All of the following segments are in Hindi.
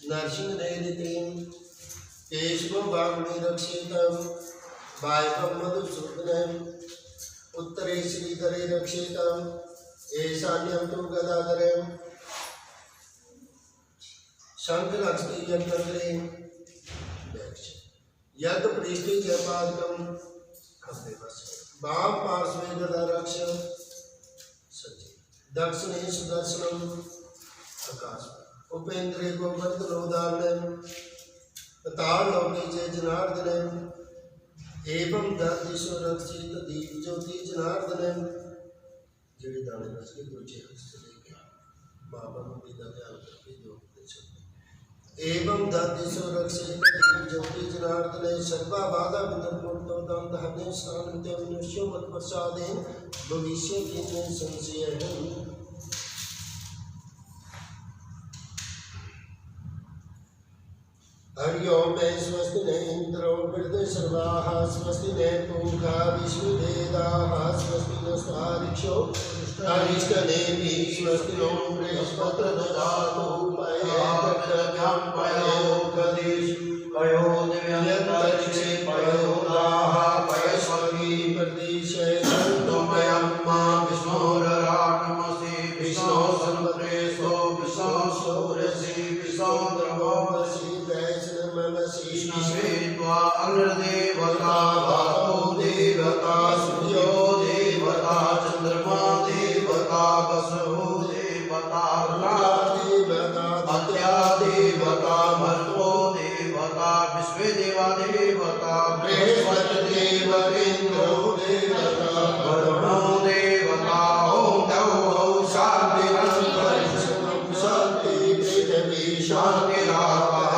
नरसिंह केशव बामणी रक्षितम वायवम मधुसूदनम उत्तरे श्रीधरे रक्षितम ईशान्यम तु गदाधरम शंख रक्षति यज्ञे यज्ञ पृष्ठे जपादकम वाम पार्श्वे गदा रक्ष दक्षिणे सुदर्शनम आकाश उपेन्द्रे गोवर्धनोदारणम तालोके च जनार्दनम एवं दर्दिशो रक्षित दीप ज्योति जनार्दनम जेड़े दाने बस के पूछे हस्त लेके बाबा को पिता ध्यान करके जो एवं दर्दिशो रक्षित दीप ज्योति जनार्दनम सर्वा बाधा विदर्भो दंत हने शांति मनुष्यो मत प्रसादेन भविष्य के संशय है। हरि ओम स्वस्ति न इंद्रो वृद्धश्रवाः स्वस्ति न पूषा विश्ववेदाः स्वस्ति नस्तारिक्षो अरिष्टनेमिः स्वस्ति नो बृहस्पतिर्दधातु पयः पयोगदिषु पयोदिव्यन्तरिक्षे पयोदाः पयस्वती प्रदिशे सन्तोमयं मा विष्णोरराणमसि विष्णो सन्प्रेषो विष्णो सूरसि विष्णो द्रवोदसि ईश्वेत्वा अग्रदेवता वातो देवता सूर्यो देवता चंद्रमा देवता वसुः देवता देवता अत्या देवता मर्तो देवता विश्वे देवा देवता बृहस्पति देवतेन्द्रो देवता वरुणो देवता ओम द्यौः शान्तिरन्तरिक्षं शान्ति पृथिवी शान्तिरापः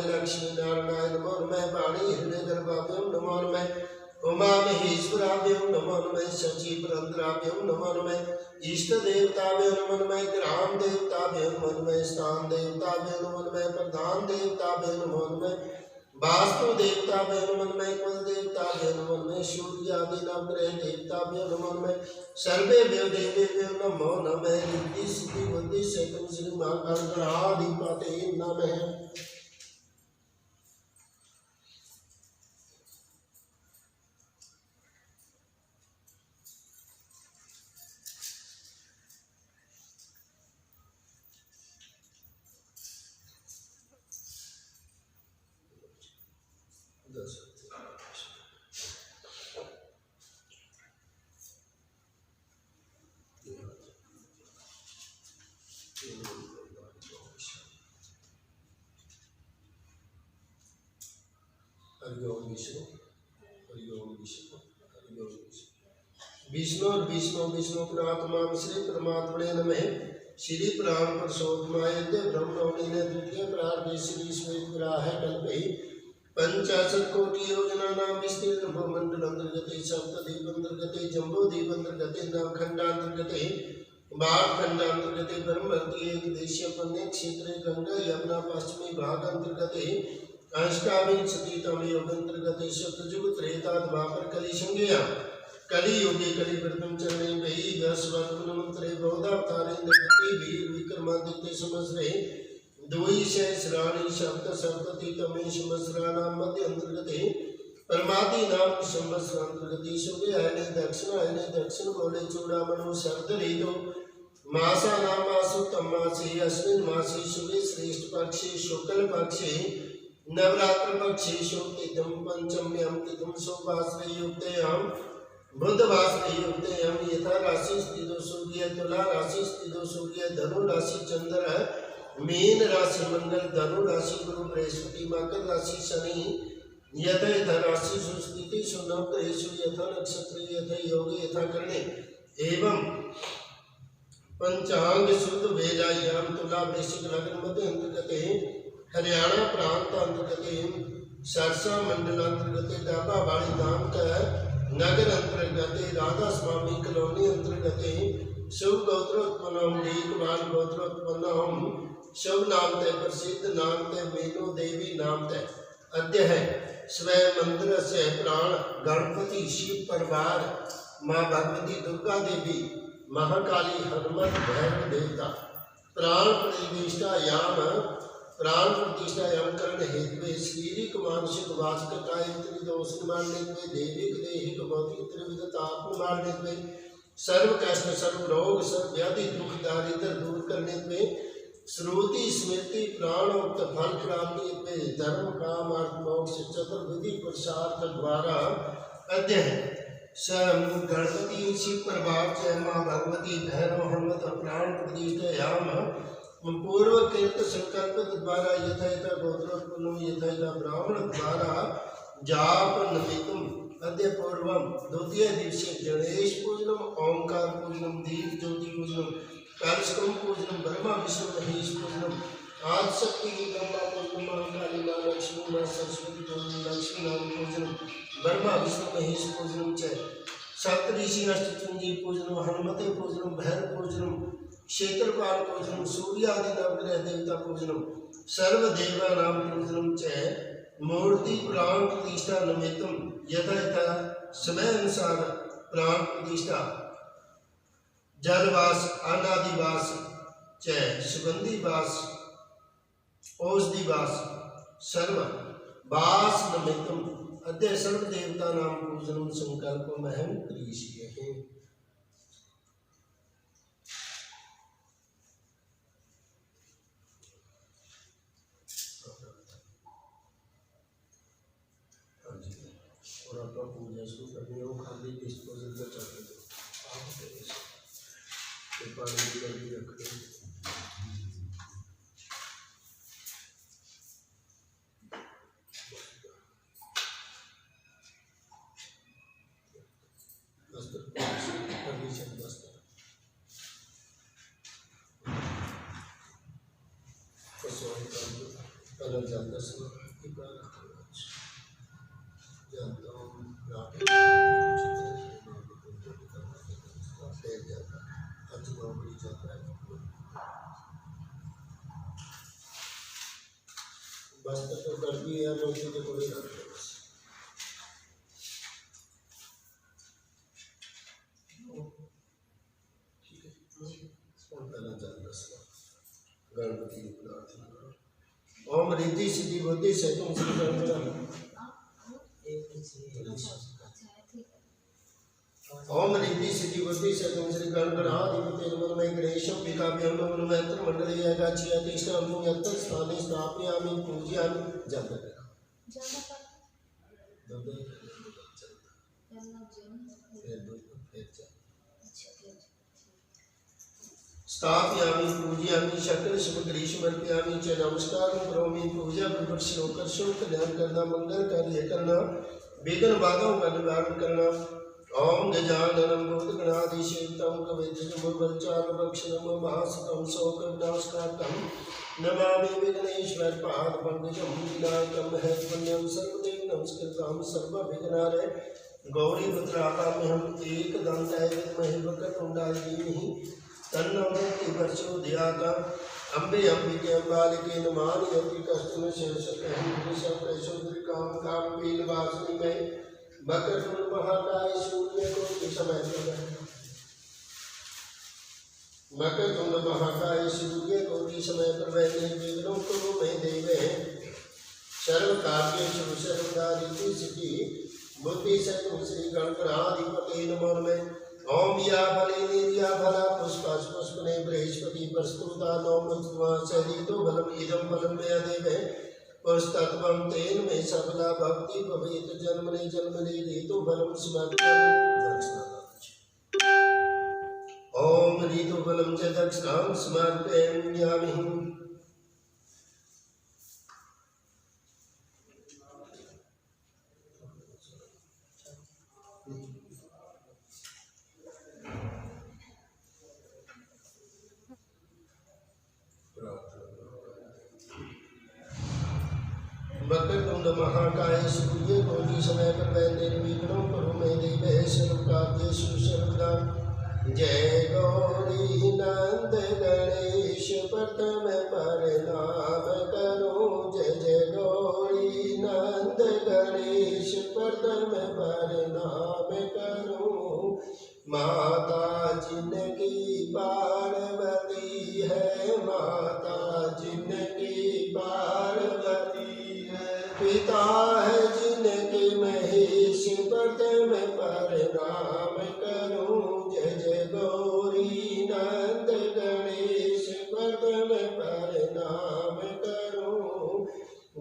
लक्ष्मी नारायण नमो नमः वाणी हृदय गर्भाभ्यं नमो नमः उमा महेश्वराभ्यं नमो नमः शचि पुरंदराभ्यं नमो नमः इष्ट देवताभ्यं नमो नमः ग्राम देवताभ्यं नमो नमः स्थान देवताभ्यं नमो नमः प्रधान देवताभ्यं नमो नमः वास्तु देवताभ्यं नमो नमः कुल देवताभ्यं नमो नमः नमः सूर्यादि नवग्रह देवताभ्यो नमो नमः सर्वेभ्यो देवेभ्यो नमो नमः रिद्धि सिद्धि बुद्धि सकल श्री महाकाल गणाधिपते नमः। हरिओम विष्णु हरिओम विष्णु हरिओम विष्णु और विष्णु पुरात्मा श्री परमात्मने नमः श्री प्राण पुरुषोत्तमाय ब्रह्मणि ने द्वितीय प्रार्थ श्री श्वेत ग्राह कल्पे पंचाशत कोटि योजना नाम विस्तीर्ण भूमंडल अंतर्गते सप्तद्वीप अंतर्गते जम्बो द्वीप अंतर्गते नवखंडांतर्गते बाढ़खंडांतर्गते ब्रह्मवर्ती एक देशीय पुण्य क्षेत्र गंगा यमुना पश्चिमी भाग अंतर्गते अष्टाविंशतितम योग अंतर्गते सतयुग त्रेता द्वापर कलि संज्ञा कलि युगे कलिवर्तम चरणे वही वर्षवर्तन मंत्रे बहुधावतारेन्द्र वीर विक्रमादित्य संवत्सरे द्विसहस्राणि सप्तसप्ततितमे संवत्सराणां मध्य अंतर्गते परमादि नाम संवत्सरांतर्गते शुभे अयने दक्षिण गोले चूड़ामणु शरद ऋतु मासानामासु तम्मासे अस्मिन् मासे शुभे श्रेष्ठ पक्षे शुक्ल पक्षे नवरात्र पक्षेषु तिथं पंचम्यां तिथं शुभवासरे युक्तायां बुधवासरे युक्तायां यथा राशि स्थितो सूर्य तुला राशि स्थितो सूर्य धनु राशि चंद्र मीन राशि मंगल धनु राशि गुरु बृहस्पति मकर राशि शनि यथा यथा राशि सुस्थिति सुनवग्रहेषु यथा नक्षत्र यथा योगे यथा करणे एवं पंचांग शुद्ध वेदायां तुला वृश्चिक लग्न मध्य अंतर्गते हरियाणा प्रांत अंतर्गत सरसा मंडल अंतर्गत डाबा वाली नाम का नगर अंतर्गत राधा स्वामी कॉलोनी अंतर्गत शुभ गोत्रोत्पन्नम लीकवाल गोत्रोत्पन्नम शुभ नाम ते प्रसिद्ध नाम ते मीनो देवी नाम ते अद्य है स्वयं मंदिर से प्राण गणपति शिव परिवार माँ भगवती दुर्गा देवी महाकाली हनुमत भैरव देवता प्राण प्रतिष्ठायां कर्ण हेतु शारीरिक मानसिक वाचकताय त्रिदोष निवारणेत्वे दैविक दैहिक भौतिक त्रिविधतात्ममार्णेत्वे सर्व कष्ट सर्व रोग सर्व व्याधि दुख दारिद्र दूर करनेत्वे श्रुति स्मृति प्राणोक्त फल प्राप्ति धर्म काम अर्थ मोक्ष चतुर्विधि पुरुषार्थ द्वारा अध्ययन गणपति शिव परिवार जय माँ भगवती भैरव हनुमत प्राण प्रतिष्ठायाम पूर्व कृत संकल्प द्वारा यथा यथा गोत्रोत्पन्नम यथा यथा ब्राह्मण द्वारा जाप नमितुम अद्य पूर्वम द्वितीय दिवसे गणेश पूजनम ओंकार पूजनम दीप ज्योति पूजनम कलशकम पूजनम ब्रह्मा विष्णु महेश पूजनम आज शक्ति ब्रह्मा पूजनम मां काली मां लक्ष्मी मां सरस्वती पूजनम लक्ष्मी नाम पूजनम ब्रह्मा विष्णु महेश पूजनम च सप्तऋषि अष्टचंडी पूजनम हनुमते पूजनम भैरव पूजनम क्षेत्रपाल पूजनम सूर्यादि नवग्रह देवता पूजनम सर्वदेवानां पूजनम च मूर्ति प्राण प्रतिष्ठा निमित्तम यथा यथा समय अनुसार प्राण प्रतिष्ठा जलवास अनादिवास च सुगंधिवास औषधिवास सर्व वास निमित्तम अद्य सर्वदेवतानां पूजनम संकल्पमहं करिष्ये। और आपका पूजा शुरू करनी हो खाली डिस्पोजल का चाहते दो आप पानी की गली रख लो। बस तो कर भी है रोटी तो कोई रख लो। गणपति की प्रार्थना करो। ओम रिद्धि सिद्धि बुद्धि से तुम श्री गणपति। ओम रिद्धि सिद्धि बुद्धि से तुम श्री गणगणाधिपते नमः मैं गणेशं विकाभ्यं नमः मंत्र मंडले यगाची अतिष्ठं यत्र स्थाने स्थापयामि पूजयामि जप स्थापयामि पूजयामि शक्र शुभग्रीश समर्पयामि च नमस्कारं करोमि पूजा विवर्षो कर्षो कल्याण करना मंगल कार्य करना विघ्न बाधाओं का निवारण करना। ओम गजाननं भूतगणाधीशेवितं कविज्जमुर्वच्चारुभक्षणं महासुतं शोकविनाशकारकं नमामि विघ्नेश्वर पादपङ्कजं विनायकं महत्पुण्यं सर्वदेव नमस्कृतं सर्वविघ्नालय गौरीपुत्राकाम्यहम् एकदन्ताय विद्महे वक्रतुण्डाय धीमहि तन्नो प्रचोदयात्। अम्बे अम्बिके अम्बालिके नमामि यदि कश्चन शेषकं कामपीलवासिनी में मकरतुण्ड महाकाय सूर्यकोटि समप्रभ मकरतुण्ड महाकाय सूर्यकोटि समप्रभ निर्विघ्नं कुरु मे देव सर्वकार्येषु सर्वदा रिद्धि सिद्धि बुद्धि सहितं श्री गणगणाधिपते नमो नमः। ओम या फले या फला पुष्पने बृहस्पति प्रस्तुता नौमृत्वा सरितो बलम इदं फलं मे देव पुस्तत्वं तेन मे सबला भक्ति भवेत जन्मने जन्मने ऋतु फलं समर्पयामि। ओम ऋतु फलं च दक्षिणां समर्पयामि। वक्रतुण्ड महाकाय सूर्यकोटि समप्रभ निर्विघ्नं कुरु मे देव सर्वकार्येषु सर्वदा। जय गौरी नंद गणेश प्रथम प्रणाम करो जय जय गौरी नंद गणेश प्रथम प्रणाम करो। माता जिनकी पार्वती है माता जिनकी पार्वती है पिता है जिनके महेश प्रथम प्रणाम करो जय जय गौरी नंद गणेश प्रथम प्रणाम करो।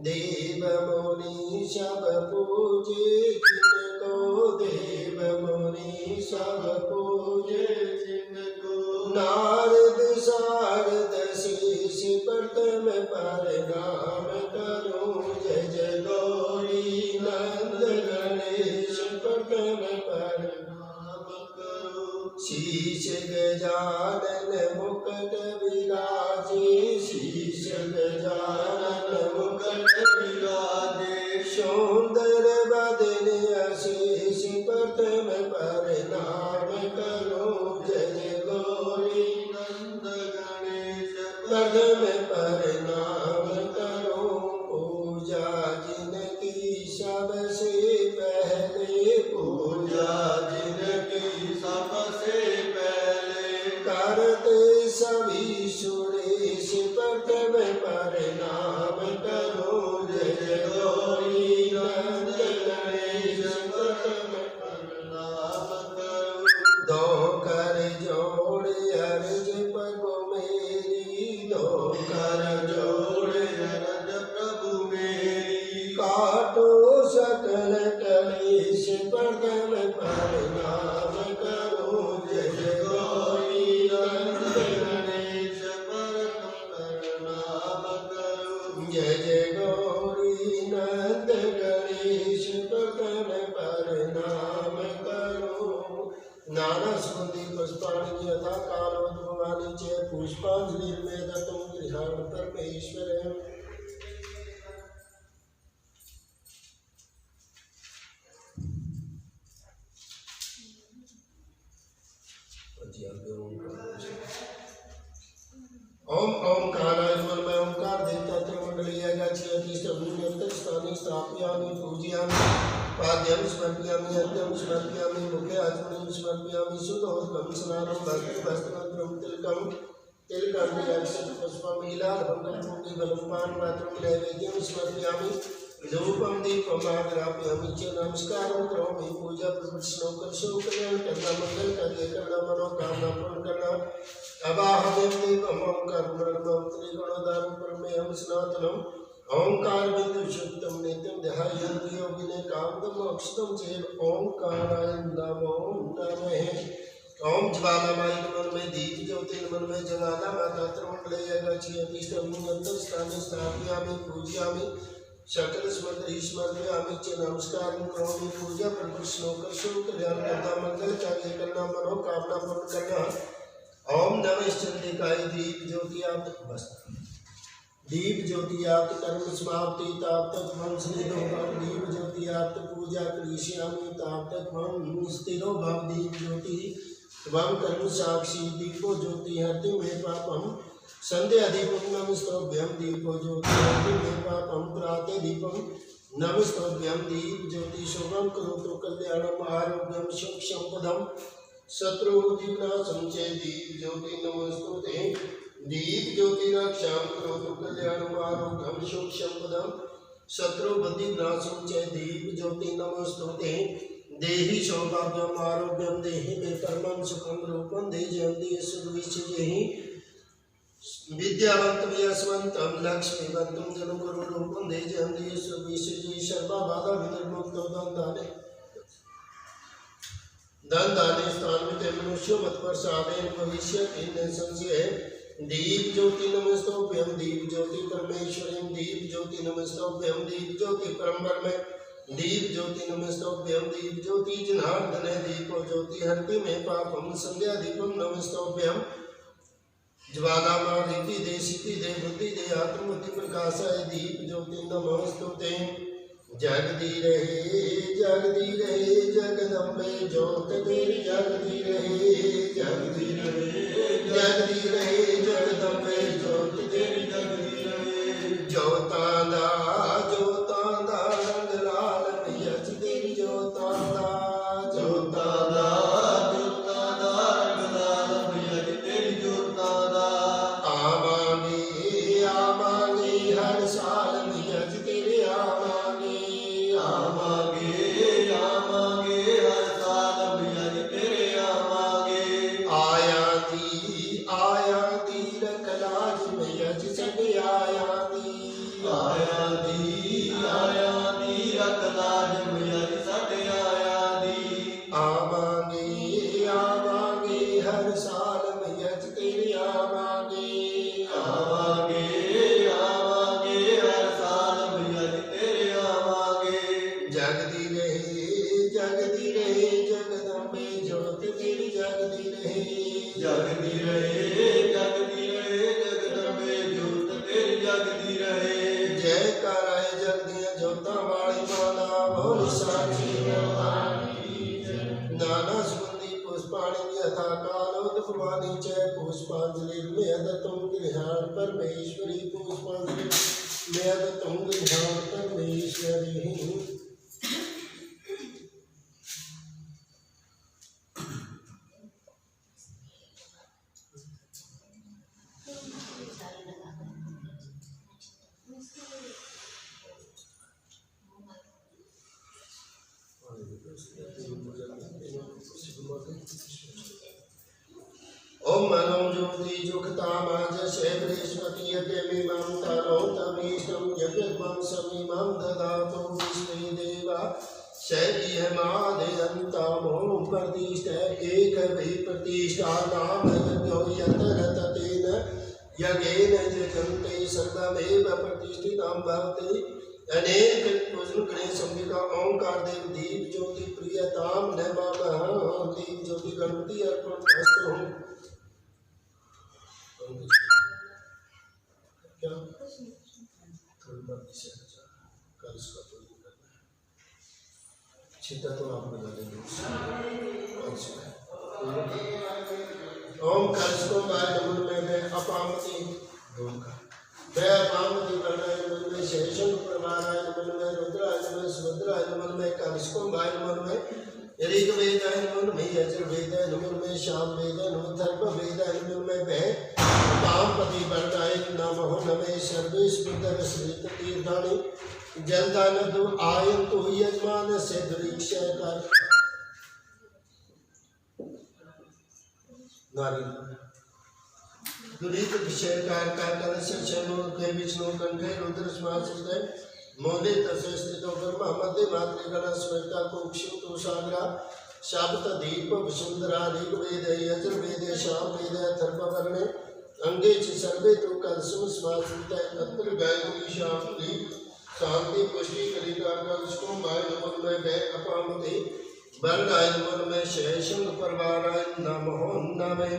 देव मुनि सब पूजे जिनको देव मुनि सब पूजे जिनको नारद शारद शेष प्रथम प्रणाम करो जय जय गौरी नंद गणेश प्रथम प्रणाम करो। शीश गजानन मुकुट विराजे शीश गजानन मुकुट विराजे सुंदर बदन अशेष प्रथम प्रणाम करो जय जय गौरी नंद गणेश प्रथम प्रणाम करो। पूजा जिनकी सबसे पहले पूजा जिनकी सबसे पहले करते सभी सुरेश प्रथम प्रणाम करो जय जय गौरी नंद गणेश प्रथम प्रणाम करो। दो कर जोड़ अर्ज प्रभु मेरी दो कर जोड़ अर्ज प्रभु मेरी काटो सकल कलेश प्रथम प्रणाम करो जय जय गौरी नंद गणेश प्रथम प्रणाम करो। जय जय गौरी नंद गणेश प्रथम प्रणाम करो। नाना सुगंधि पुष्पाणि यथा कालोद्भवानि च पुष्पांजलिर्मे दत्तं गृहाण परमेश्वर। ओम ओम कालाय मैं ओंकार देवता त्रिमंडलीय गाची अतिष्ठं स्थाने स्थापयामि पूजयामि पाद्यं समर्पयामि अर्घ्यं समर्पयामि मुखे आचमनीं समर्पयामि सुदोषं स्नानं भक्ति वस्त्रं तिलकं तिलकर्णी अक्षत पुष्पमीलाभङ्गं पूगीफलं पानपात्रं नैवेद्यं समर्पयामि धूपं दीपम् आग्रापयामि च नमस्कारं करोमि पूजा प्रदक्षिणों करशो कल्याण करना मंगल कार्य करना मनोकामना पूर्ण करना अवाहवें दीपम् ओंकार ब्रह्मं त्रिगुणधारं परमेहं सनातनम् ओंकार बिंदु शुद्धं नित्यं ध्यायन्ति योगिने कामदं मोक्षदं चेत् ओंकाराय नमो नमः। ओम ज्वालामायी मन में दीप ज्योति मन में जलाना माता त्रिमंडले गच्छति स्तंभं स्थाने स्थापयामि पूजयामि सकल स्मृति स्मर्पयामि च नमस्कारं करोमि पूजा प्रदक्षिणों करशो कल्याण करना मंगल कार्य करना मनोकामना पूर्ण करना। ओम नमः चंडिकाय दीप ज्योति आप बस दीप ज्योति आप कर्म समाप्ति ताप तक मन स्थिरो भव दीप ज्योति आप पूजा करिष्यामि ताप तक मन स्थिरो भव दीप ज्योति त्वं कर्म साक्षी दीपो ज्योति हरति मे पापम संध्या दीपम नमस्तोभ्यं दीपो ज्योति हरति मे पापम प्रातः दीपम नमस्तोभ्यं दीप ज्योति शुभं करोतु कल्याणम आरोग्यम सुख संपदम शत्रुविनाशं च दीप ज्योति नमस्तुते दीप ज्योति रक्षां करोतु कल्याणम आरोग्यम सुख संपदम शत्रुविनाशं च दीप ज्योति नमस्तुते देहि सौभाग्यम आरोग्यम देहि मे परमं सुखं रूपं देहि सुविशेहि विद्यावंतं यशवंतं लक्ष्मीवंतं जनगुरु रूपं देहि सुविशेहि सर्व बाधा विनिर्मुक्तो धन स्थानमिते मनुष्यो मत्प्रसादेन भविष्यति न संशय। दीप ज्योति नमस्तोभ्यं दीप ज्योति परमेश्वरीं दीप ज्योति नमस्तोभ्यं दीप ज्योति परम ब्रह्म दीप ज्योति नमस्तोभ्यं दीप ज्योति जनार्दन दीपो ज्योति हरति मे पापम संध्या दीपम नमस्तोभ्यं ज्वालामालिति दे सिद्धि दे बुद्धि दे आत्मबुद्धि प्रकाशाय दीप ज्योति नमस्तुते। जगदी रहे जगदम्बे ज्योत तेरी जगदी रहे जगदम्बे ज्योत तेरी जगदी रहे ज्योतांदा रंग लाल भैया तेरी ज्योतांदा रंग लाल भैया तेरी ज्योतांदा आवांगे हर साल भैया तेरे आवांगे हर साल भैया तेरे आवांगे आया दी रखलाज भैया सगे आया दी रखलाज भैया सगे आया दी आवांगे हर साल भैया तेरे आवांगे हर साल भैया तेरे आवांगे। जगदी रहे जगदम्बे ज्योत तेरी जगदी रहे जगदम्बे ज्योत तेरी जगदी रहे। जय कराए जगदिया ज्योता वाली माला बोल साक्षी नाना सुगंधि पुष्पाणि यथा कालोदपमानि च पुष्पांजलिर्मेदतं गृहाण परमेश्वरी पुष्पांजलिर्मेदतं गृहाण परमेश्वरी। ओम मनो ज्योति जुगतामाज बृहस्पति यज्ञमिमं तनोतमीष्टं यज्ञं समीमं ददातु विष्णु देवा शैलीहमादयन्तामो प्रतिष्ठ एक भी प्रतिष्ठा नाम यज्ञो यतरततेन यज्ञेन जगन्ते सर्वमेव प्रतिष्ठितं भवति। अनेक पूजन गणेश अंबिका ओंकार देव दीप ज्योति प्रियताम नमः दीप ज्योति गणपति अर्पण अस्तु। क्या थोड़ी बात से कल इसका पूजन करना है छिटा तो आप बना लेंगे। ओम कलश को गाय नमन में अपामति ओम का मैं अपामति करना नमन में शेषन प्रमाणाय नमन में रुद्राय नमन सुभद्राय नमन में कलश को गाय नमन में ऋग वेदाय नमन में यजुर्वेदाय नमन में शाम वेदाय नमन धर्म वेदाय नमन में महापति वरदाय नमो नमे सर्वे स्मृतर स्मृत तीर्थानि जलदानदु आयन्तु यजमान से दुरीक्षकर नारी दुरीत विषयकार का कलश शनो के विष्णु कंठे रुद्र स्मासिते मोले तस्य स्थितो ब्रह्म मध्य मातृगण स्मृता कोक्षु तो सागरा शाब्द दीप वसुंधरा ऋग्वेद यजुर्वेद सामवेद अथर्ववर्णे अंगे च सर्वे तो कलशम स्मासिते अत्र गायत्री शांति शांति पुष्टि कलिका कलशको माय नमः में वे अपामते वरदाय नमः में शेषं परवाराय नमो नमः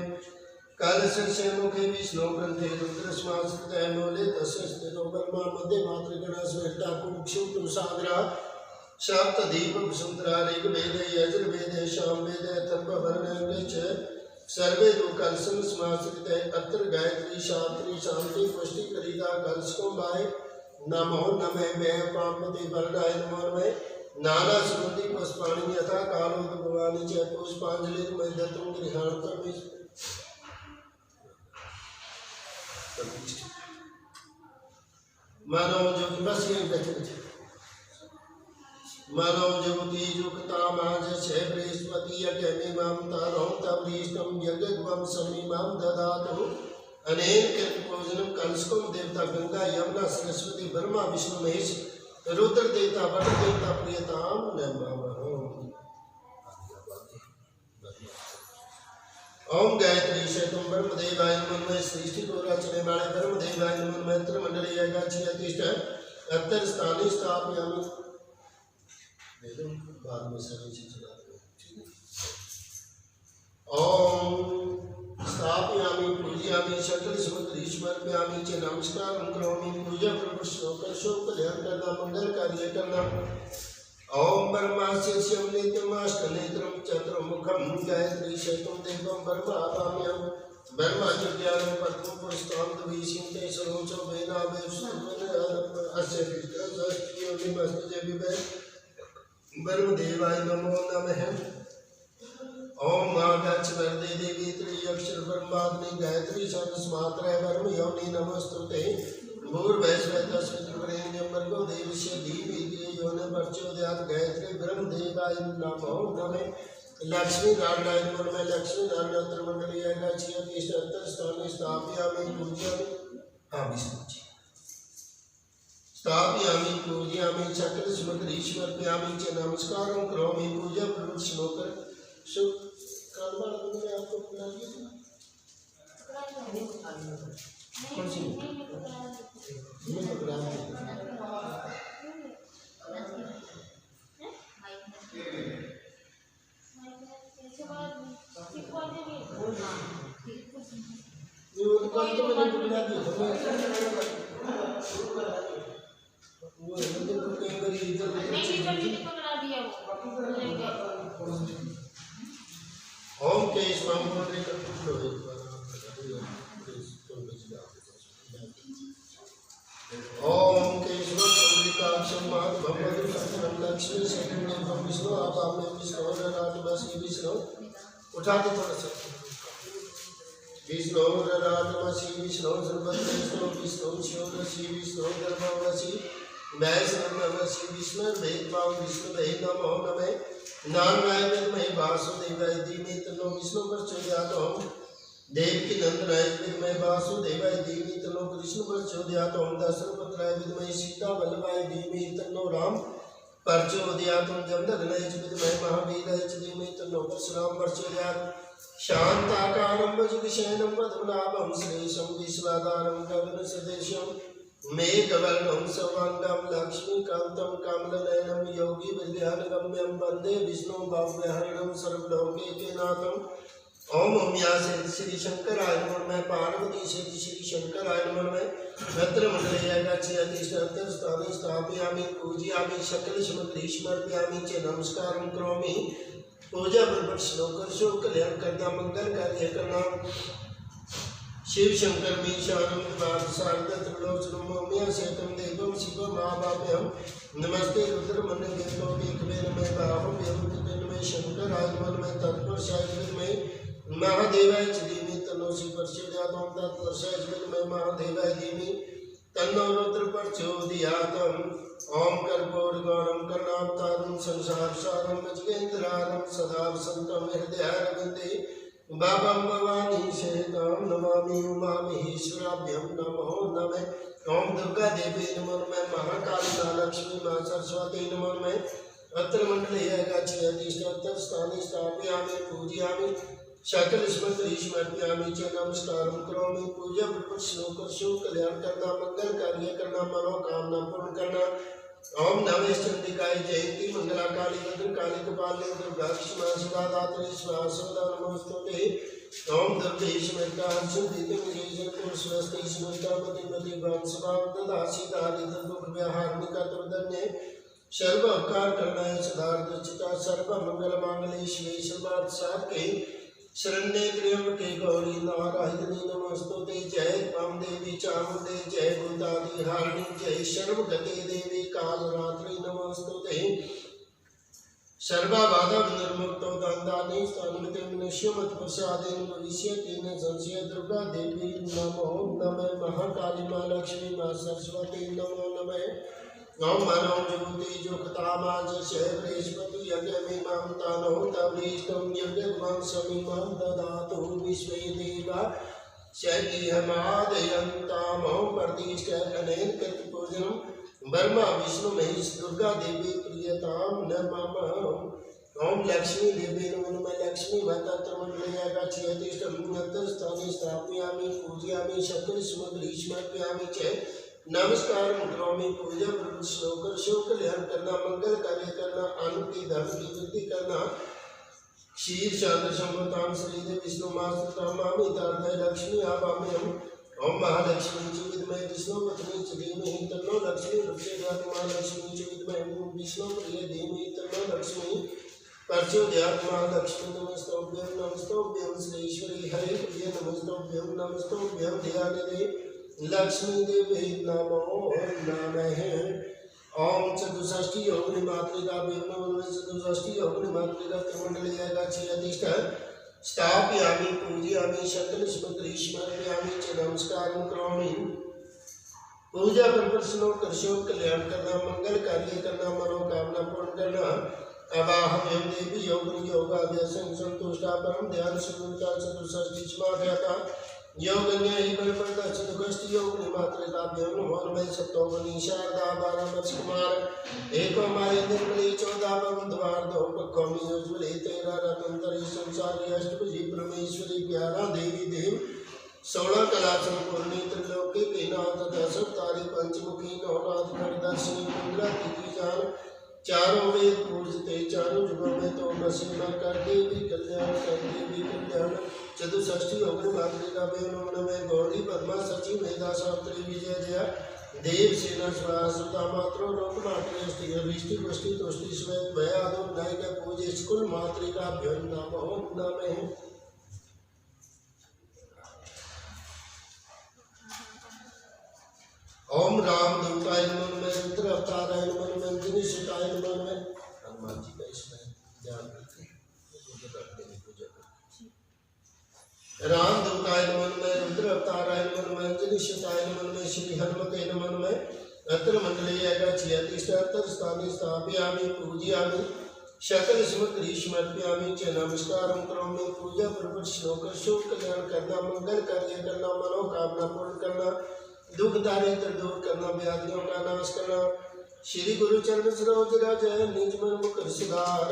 कालस्य मुखे विष्णु ग्रंथे रुद्र स्मासिते मूले तस्य स्थितो ब्रह्म मध्य मातृगण स्मृता कुक्षु तुसाग्रा शाब्द दीप वसुंधरा ऋग्वेद यजुर्वेद सामवेद अथर्ववर्णे च सर्वे तो कलशं स्मासिते अत्र गायत्री शांति पुष्टि कलिका कलशको माय नमो नमः मे पापति वरदाय नमो नमः नाना सुगंधि पुष्पाणि यथा कालोद्भवानि च पुष्पांजलिर्मय दत्तं गृहाण परमेश मानव जुग बस ये बच मानव जुगति जुगता माज छे बृहस्पति यज्ञ ममता रोम तवरीष्टम यज्ञवम समीमाम ददातु अनेन कृतपूजनम कलशकम देवता गंगा यमुना सरस्वती ब्रह्मा विष्णु महेश रुद्र देवता वट देवता प्रियताम नमः ओम गायत्री शतम ब्रह्मदेवाय नमः सृष्टि को रचने वाले ब्रह्मदेवाय नमः मंत्र मंडली एकाची अतिष्ठ अत्तर स्थाने स्थापयामि वेदों बाद में सभी चीजें ओम स्थापयामि पूजयामि सकल समग्र ईश्वरयामि च नमस्कारं करोमि पूजा प्रभुश्लोक शोक ध्यान करना मंगल कार्य करना ओम ब्रह्मास्यं नित्यमाष्टनेत्रं चतुर्मुखं गायत्री शतम देवं ब्रह्मापाम्यं ब्रह्माज्ञानं पद्मं पुष्पां द्विषिन्ते सरोचो वेनावेशुमन अस्य विष्णुस्यो निमस्ते विवे ब्रह्मदेवाय नमो नमः ओम मागच्छ वरदे देवी त्रियक्षर ब्रह्माग्नि गायत्री सहस्रमात्रा ब्रह्म योनि नमस्तुते भूर्भुवस्सुवरेण्यं भर्गो देवस्य धीमहि यो न प्रचोदयात् गायत्री ब्रह्मदेवाय नमो नमः लक्ष्मी नारायणाय नमः लक्ष्मी नारायण मंडली एकाची अतिष्ठ स्थाने स्थापयामि पूजयामि विष्णु जी स्थापयामि पूजयामि सकल समग्र ईश्वरयामि च नमस्कारं करोमि पूजा प्रभु श्लोक शुभ कालवार ने आपको बुला दिया कौन सी ये प्रोग्राम ये वो तो मैंने बुला दिया वो मंदिर को कई बार इधर नहीं पकड़ा दिया वो ओम के स्वामी मंदिर का कुछ लोग ओम केशव चंद्रिकाक्षम माधवम लक्ष्मी शक्तिम विष्णु आपाम विष्णु राजवसी विष्णु उठा के थोड़ा सा विष्णु राजवसी विष्णु सर्वत्र विष्णु शिवसी विष्णु धर्मवसी वैष्णवसी विष्णु वेदभाव विष्णु वे नमो नमः नारायण विद्महे वासुदेवाय धीमहि तन्नो विष्णु प्रचोदयात् देवकी नंदनाय विद्महे वासुदेवाय धीमहि तन्नो कृष्ण प्रचोदयात् दशरथपुत्राय विद्महे सीता वल्लभाय धीमहि तन्नो राम प्रचोदयात् जमदग्नये च विद्महे महावीराय च धीमहि तन्नो परशुराम प्रचोदयात् शान्ताकारं भुजगशयनं पद्मनाभं श्रीशं विश्वाधारं गगनसदृशं मेघवर्णं सर्वाङ्गं लक्ष्मीकान्तं कमलनयनं योगी विद्यानगम्यं वन्दे विष्णुं भव्यहरणं सर्वलोकैकनाथम् ओम ओम श्री शंकराय नमः पार्वती श्री शंकराय नमः भद्र मंडले एकाची अतिष्ठ स्थाने स्थापयामि पूजयामि सकल समग्रीश्वरयामि च नमस्कारं करोमि पूजा प्रभु श्लोक शोक कल्याण करना मंगल कार्य करना शिव शंकर मीशानं पार्थसारद त्रिलोचनं मौम्या सेतम देवं शिवम आवाप्यहं नमस्ते रुद्रमन्य देवो विक्रमे नमः बाहुं यमुने नमः शंकराय नमः तत्पुरुषाय नमः महादेवाय च धीमहि तन्नो तमसि प्रचोदयात् तत्पुरुषाय महादेवाय धीमहि तन्नो रुद्र प्रचोदयात्। ओम कर्पूरगौरं करुणावतारं संसारसारं भुजगेन्द्रहारं सदा वसन्तं हृदयारविन्दे बाबं भवानी सहितं नमामि उमामहेश्वराभ्यं नमो नमः। ओम दुर्गा देवी नमो नमः। महाकाली मां लक्ष्मी मां सरस्वती नमो नमः। अत्र मंडले अधिष्ठात्र स्थाने स्थापयामि पूजयामि सकल स्मृतिस्मर्पयामि च नमस्कारं करोमि। पूजा प्रश्नोकर्षो कल्याण करना मंगल कार्य करना मनोकामना पूर्ण करना। ओम नमः चंडिकाय जयंती मंगला काली भद्रकाली कपालिनी दुर्गा क्षमा सदा दात्री स्वाहा सदा नमोस्तुते। ओम दुर्गे स्मृता हर्षदीतिमजेजन स्वस्ति स्मृता पतिपति वंशभाव ददासी दारिद्र दुख व्याहारनिका दुर्धन्ये सर्वोपकार करनाय सदार्थ चिता सर्व मंगल मांगल्ये शिवे सर्वार्थ साधके शरण्ये त्र्यंबके गौरी नारायणी नमोस्तुते। जय पाम देवी चामुंडे जय भूतादि हारिणी जय सर्वगते देवी कालरात्रि नमोस्तुते। सर्वबाधा विनिर्मुक्तो दंतानि स्तनुमते नश्यमत प्रसादेन भविष्यति न संशय। दुर्गा देवी नमो नमः। महाकाली मां लक्ष्मी मां सरस्वती नमो नमः। ओम मनो ज्योति जुक्तामाज से बृहस्पति यज्ञमिमां तनो तविष्टं यज्ञं समिमां ददातु विश्वे देवा शैलीहमादयन्तामो प्रतिष्ठकनेन कृतपूजनं ब्रह्मा विष्णु महेश दुर्गा देवी प्रियतां नमः। ओम लक्ष्मी देवी नमो नमः। लक्ष्मी माता त्रमण्डलयागाचियतिष्ठं स्थाने स्थापयामि पूजयामि सकल स्मृतिस्मर्पयामि च नमस्कार करोमि। पूजा श्लोकर शिव कल्याण करना मंगल कार्य करना अन्न की धर्म की वृद्धि करना क्षीर चांद्र संवतान श्रीदेव विष्णु मामी तारदय लक्ष्मी आवाम्यम। ओम महालक्ष्मी च विद्महे विष्णु पत्नी च धीमहि तन्नो लक्ष्मी प्रचोदयात्। महालक्ष्मी च विद्महे विष्णु प्रिय धीमहि तन्नो लक्ष्मी प्रचोदयात्। महालक्ष्मी नमस्तोभ्यं नमस्तोभ्यं श्रीश्वरी हरे प्रिय नमस्तोभ्यं नमस्तोभ्यं ध्यानिधे लक्ष्मी देवी नमो नमः। ओम चतुष्षष्ठी योगिनी मातृका चतुष्षष्ठी योगिनी मातृका त्रिमंडलीयगाची अधिष्ठान स्थापयामि पूजयामि सकल स्मृतिस्मर्पयामि च नमस्कारं करोमि। पूजा प्रश्नो कर्षो कल्याण करना मंगल कार्य करना मनोकामना पूर्ण करना। अवाहव्यं देवी योगिनी योगाभ्यासं संतुष्टा परम ध्यान सुनता चतुष्षष्ठी समाध्याता योगन्य चतुष्टि योगिनी मातृकाभ्यो नमो नमः। सप्तोगुणी शारदा 12 वर्ष कुमार एको माय निर्मले 14 पवन द्वार दो पक्कमी उज्ज्वले 13 रत्नतरी संसारी अष्टभुजी परमेश्वरी 11 देवी देव 16 कला संपूर्णी त्रिलोकी के नाथ 10 तारी पंचमुखी नवनाथ दर्शनी मंगला की जान चारों वेद पूजते चारों युगों में तो नसीमा कर देवी कल्याण चतुष्षष्ठी योगिनी मातृका नमो नमः। गौरी पद्मा सची मेधा सावित्री विजय जया देव सेना स्वाहा सुता मात्रो लोक मातृष्टि अभिष्टि पुष्टि तुष्टि श्वेत भयादो नायिका पूजे स्कुल मातृकाभ्यो नमो नमः। ओम राम दूताय नमो नमः। रुद्र अवताराय नमो नमः। जिनेश्वराय नमो नमः। हनुमान जी का इसमें ध्यान रखें पूजा करते हैं पूजा करते राम दूताय नमो नमः। रुद्र अवताराय नमो नमः। जिनेश्वराय नमो नमः। श्री हनुमते नमो नमः। अत्र मंडलीयगाची अधिष्ठात्र स्थाने स्थापयामि पूजयामि सकल स्मृतिस्मर्पयामि च नमस्कारं करोमि। पूजा प्रवृत्त श्लोकर शुभ कल्याण करना मंगल कार्य करना मनोकामना पूर्ण करना दुख दारिद्र दूर करना व्याधियों का नाश करना। श्री गुरु चरण सरोज रज निज मन मुकुर सुधार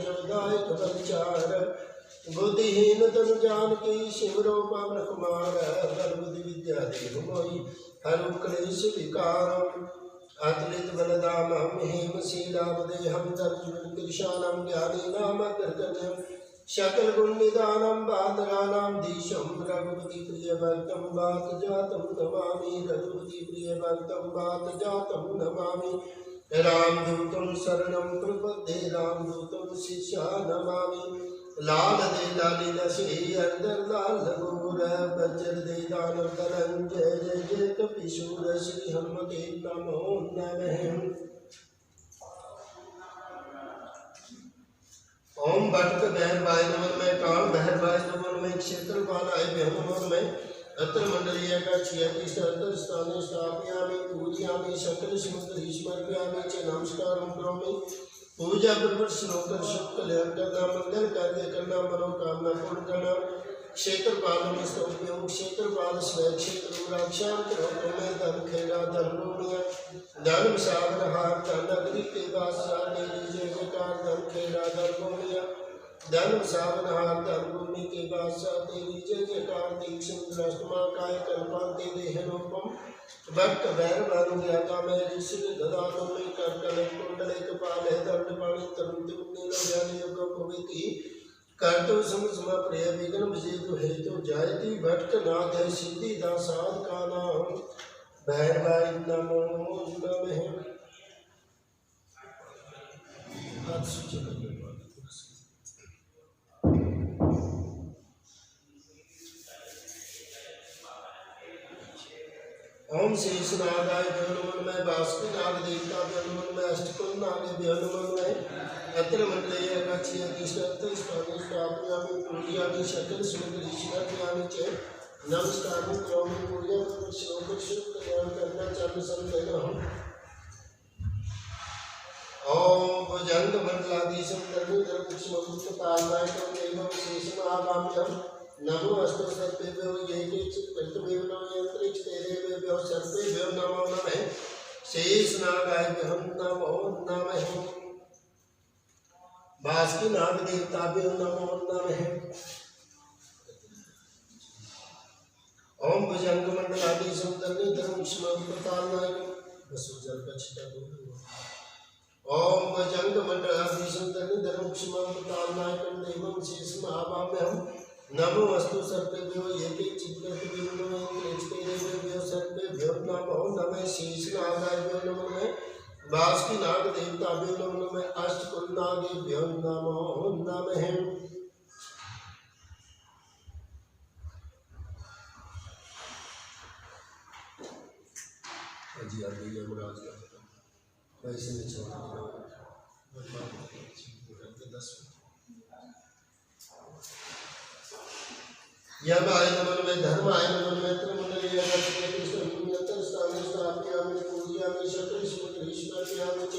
जयदायक बलचार बुद्धिहीन तनु जानकी शिवरो पवन कुमार बल बुद्धि विद्या देव मोहि हरु क्लेश विकारम अतुलित बलधामं हेमशीलावदेहं दर्जुनं कृशानं ज्ञानीनां अग्रगण्यं सकल गुण निदानं बादराणां धीशं रघुपति प्रिय भक्तं वात जातं नमामि। रघुपति प्रिय भक्तं वात जातं नमामि। रामदूतं शरणं प्रपद्ये रामदूतं शिष्या नमामि। लाल दे लाली लक्ष्मी अंदर लाल घोर बजर दे दानव दलन जय जय जय कपीशूर श्री हनुमते नमो नमः। ओम भट्ट बहर बाय नमन में काल बहर बाय नमन में क्षेत्रपाल आय नमन में अत्र मंडलीय का छियाति अत्र स्थाने स्थापयामि पूजयामि सकल समुद्र ईश्वरयामि च नमस्कारं करोमि पूजा पूर्वक श्लोकर शुभ कल्याण करना मंगल कार्य करना मनोकामना पूर्ण करना क्षेत्रपाल स्तोभ्यम क्षेत्रपाल स्व क्षेत्र रक्षा करो में धन खेला धन भूमिया धन सागर हार धन नगरी के वास जाने जय जयकार धन खेला धन भूमिया धन सागर हार धन भूमि के वास जाते जय जयकार दीक्षित राष्ट्रमा काय कल्पांते देह रूपम भक्त वैर भानु ज्ञाता में ऋषि ददानो में कर कलम कुंडले कपाल है दंड पाणी तरुण नीलो ज्ञान योग पविति कर्तो सम प्रिय विघ्न विजेतु हेतु जायति भट्ट नाथ है सिद्धि दासाद का नाम भैरवाय नमो नमः। हाथ सूची करने ओम शेषनागाय नमन में बासुकीनाग देवता नमन में अष्टकुल नाग नमन में अत्र मंडलीय गच्छति अतिष्ठत् स्थाने स्थापयामि पूजयामि सकल समुद्र ईश्वरयामि च नमस्कारं करोमि पूजा श्लोक शुभ कल्याण करना चालू संदेहम् ओम भुजंग मंडलाधीशं धर्मीधर पुष्पमुक्तपालनायकं देवं शेषनागाम्यहं नमो अस्तु सर्वेभ्यो ये केचित् कृतमेव नमयन्त्रिच तेरेभ्यो सर्वेभ्यो नमो नमः शेषनागाभ्यो नमो नमः बासुकीनाग देवताभ्यो नमो नमः। ओम भुजंग मंडलाधीशं धर्मीधर पुष्पमुक्तपालनायकं वसुजल का छिटा ओम भुजंग मंडलाधीशं धर्मीधर पुष्पमुक्तपालनायकं देवं शेषनागाम्यहं नमो अस्तु सर्वेभ्यो ये केचित् कृतमेव नमयन्त्रिच तेरेभ्यो सर्वेभ्यो नमो नमः शेषनागाभ्यो नमो नमः बासुकीनाग देवताभ्यो नमो नमः अष्टकुलनागेभ्यो नमो नमः। जी अभी यमराज का वैसे में छोड़ यमाय नमन में धर्माय नमन में त्रिमंडलीय गच्छति स्थाने स्थापयामि पूजयामि सकल समुद्र ईश्वरयामि च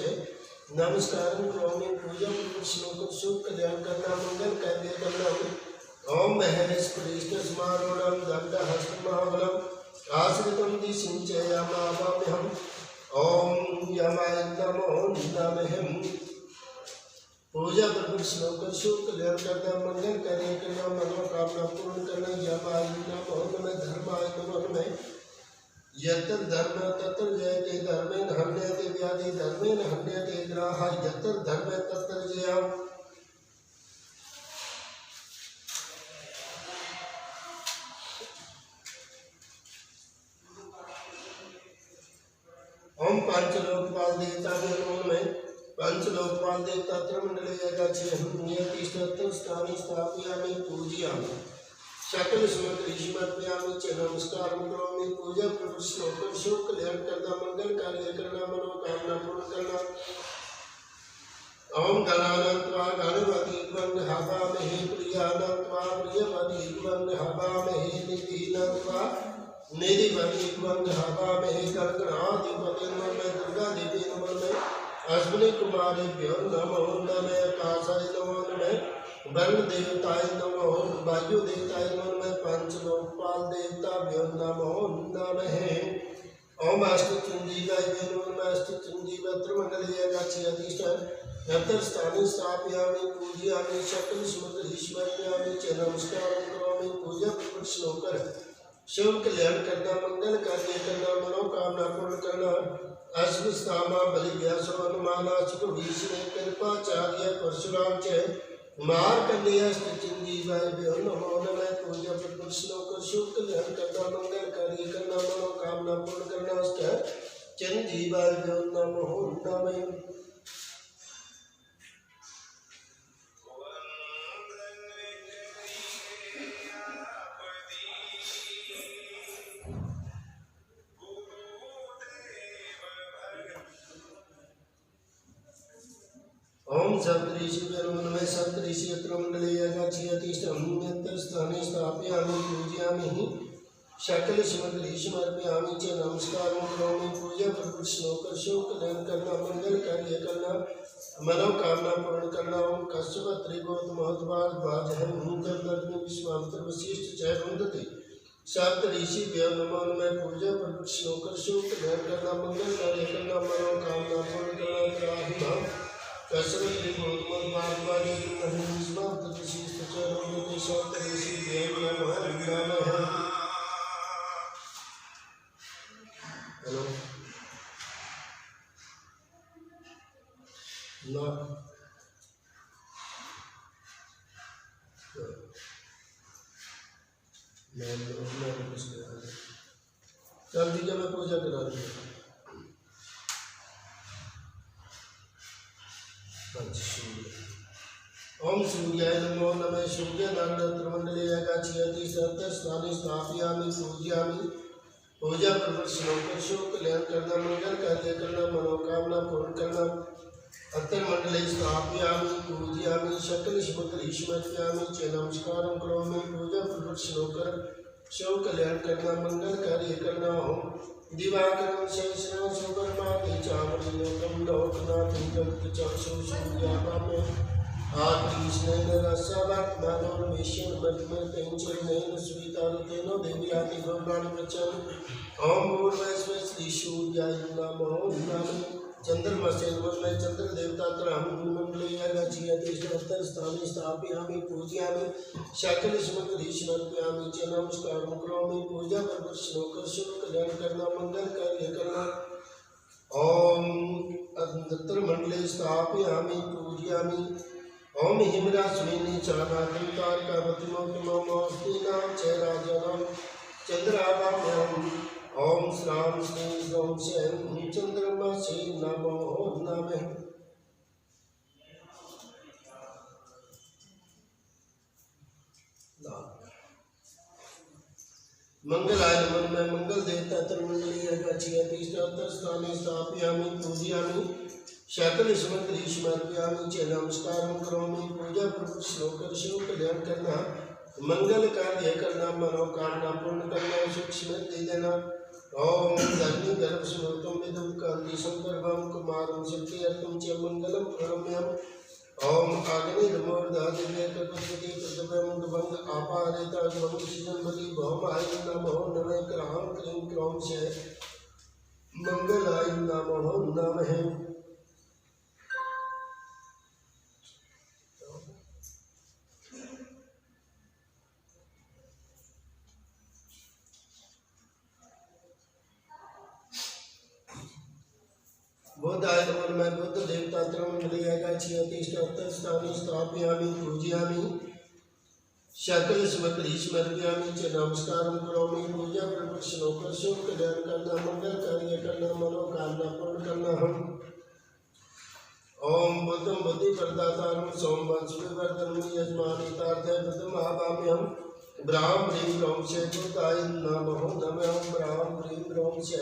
नमस्कारं करोमि पूजा पूर्वक श्लोक शुभ कल्याण करना मंगल कार्य करना ओम महेश प्रेष्ठ समारूढ़ं दंडहस्तमहाबलं आश्रितं दिशिंचयामावाम्यहम् ओम यमाय नमो नमः पूजा पूर्वक श्लोक शुभ कल्याण करना मंगल कार्य करना मनोकामना पूर्ण करना यमाय नमो नमः धर्माय नमो नमः यत्र धर्म तत्र जयते धर्मेण हन्यते व्याधि धर्मेण हन्यते ग्राहा यत्र धर्म तत्र जयम् ओम पंचलोकपाल देवताभ्यो नमो नमः पंचलोकपाल देवता त्रिमंडलीय गच्छति नियतिष्ठत् स्थाने स्थापयामि पूजयामि सकल समुद्र ईश्वरयामि च नमस्कारं करोमि पूजा पूर्वक श्लोक शुभ कल्याण करना मंगल कार्य करना मनोकामना पूर्ण करना ओम गणानत्वा गणपति त्वं हवामहे प्रियानत्वा प्रियपति त्वं हवामहे निधिनत्वा निधिपति त्वं हवामहे गणगणाधिपति नमः दुर्गा देवी नमः अश्विनी कुमारेभ्यो नमो नमः आकाशाय नमो नमः वरुण देवताय नमो वायु देवताय नमः पंचलोकपाल देवताभ्यो नमो नमः ओम अष्टचुंजीवाय नमो नमः अष्टचुंजीव त्रिमंडलीय गच्छति यत्र स्थाने स्थापयामि पूजयामि सकल समुद्र ईश्वरयामि च नमस्कारं करोमि पूजा पूर्वक श्लोक शुभ कल्याण करना मंगल कार्य करना मनोकामना पूर्ण करना अश्विस्तामा बलिव्यासो हनुमानाश्व भीष्म कृपाचार्य परशुराम च मार्कंडेयस्तचिंजीवाभ्यो नमो नमः पूजा पूर्वक श्लोक शुभ कल्याण करना मंगल कार्य करना मनोकामना पूर्ण करना अष्टचिंजीवाभ्यो नमो नमः। ओम सप्तऋषिभ्यो नमः। सप्तऋषि अत्र मंडले यगाचियतिष्ठं यत्स्थाने स्थापयामि पूजयामि सकलश्रीमर्पयामि च। नमस्कारं करोमि पूजा प्रपुष्णोकर कल्याण करना मंगल कार्य करना मनोकामना पूर्ण करना। ओम कश्यप त्रिगोतमोद्वाज विश्वामित्र वशिष्ठ जय वंदते। सप्तऋषिभ्यो नमो नमः। पूजा प्रपुष्णोकर कल्याण करना मंगल कार्य करना मनोकामना पूर्ण करना। त्राहि कश्यप त्रिगोतमोद्वाज विश्वामित्र वशिष्ठ जय वंदते। सप्तऋषिभ्यो नमो नमः। हेलो ना मैं कुछ चल ठीक है, मैं पूजा करा दूँगा। ओम सूर्याय नमो नमः। सूर्य नक्षत्रमंडले यगाचियति सप्तस्थाने स्थापयामि पूजयामि पूजा प्रपुष्णोकर कल्याण करना मंगल कार्य करना मनोकामना पूर्ण करना। अत्र मंडले स्थापयामि पूजयामि सकलश्रीमर्पयामि च। नमस्कारं करोमि पूजा प्रपुष्णोकर कल्याण करना मंगल कार्य करना। ओम दिवाकरं सहस्रं सुवर्णानि चामरलोकं लोकनाथं जगच्चक्षुः सूर्यापामे आकृष्णेन रसवत्मानोन्मेष्यं वर्तमतेन चरणेन स्वीतारुतेन देव्याति गौराणि प्रचन्। ओम पूर्वस्मै श्री सूर्याय नमो नमः। चंद्रमा से नमः। चंद्र देवता मंडले यगाचियति स्थाने स्थापयामि पूजयामि सकलश्रीमर्पयामि च। नमस्कारं करोमि पूजा प्रपुष्णोकर कल्याण करना मंगल कार्य करना। ओम अत्र मंडले स्थापयामि पूजयामि ओम हिमराश्विनी चानाकं तारकावतीमोक्तिमोस्तीनां च राजानां चंद्राभाभ्याम्। ओम श्राम श्री ओम शैं चंद्रमसे नमो नमः। मंगलाय नमः। मैं मंगल देवता तन्मंडली यगाचियति स्थाने स्थापयामि पूजयामि सकलश्रीमर्पयामि च। नमस्कारं करोमि पूजा प्रपुष्णोकर कल्याण करना मंगल कार्य करना मनोकामना पूर्ण करना सुख समृद्धि देना। ओम धन्य गर्भ स्मृतम विदुम कांति संदर्भम कुमारम शक्तियर्तम च मंगलम प्रणम्यम। ओम अग्नि नमोर्धा दिव्य कपति प्रदभम भंग आपादिता भंग सीजनमति भौमाय नमो नमः। क्राम क्लीं क्रोम से मंगलाय नमो नमः। बुद्धाय नमः। मैं बुद्ध देवता त्रिमंडले यगाचियति स्थाने स्थापयामि पूजयामि सकलश्रीमर्पयामि च। नमस्कारं करोमि पूजा प्रपुष्णोकर कल्याण करना मंगल कार्य करना मनोकामना पूर्ण करना। हम ओम बुद्धं बुद्धि प्रदातारं सोमवंशविवर्धनं यजमानितार्थं बुद्धं आवाम्यहम्। ब्राह्म ह्रीं ह्रौं से बुद्धाय नमो नमः। ओम ब्राह्म ह्रीं ह्रौं से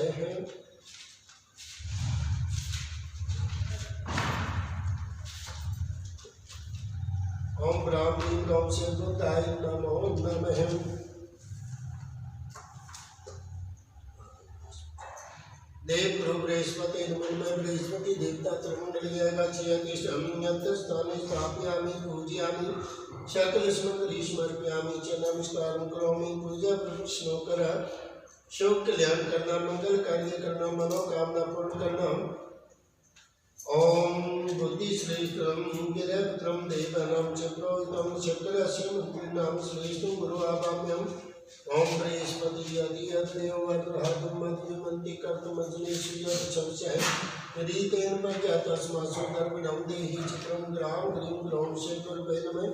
ओम ब्राह्मी गौ से बुद्धाय नमो नमः। देव गुरु बृहस्पति नमः। बृहस्पति देवता त्रिमंडली यगाचियति स्थाने स्थापयामि पूजयामि सकलश्रीमर्पयामि च। नमस्कारं करोमि पूजा प्रपुष्णोकर कल्याण करना मंगल कार्य करना मनोकामना पूर्ण करना। ओम बुद्धिश्रेष्ठं गिरिपुत्रं देवानां च प्रोहितं शंकरस्य मुक्तिनां श्रेष्ठं गुरु आवाम्यहम्। ओम बृहस्पति यदि अग्नेयो वर्धहातुं मद्विमन्ति कर्तुमज्नेश्वर्यच्छंस्यः रीतेन प्रजातस्मासु धर्मिणं देहि चित्रं ग्राम ग्रीं ग्रौं से गुरुवे नमः।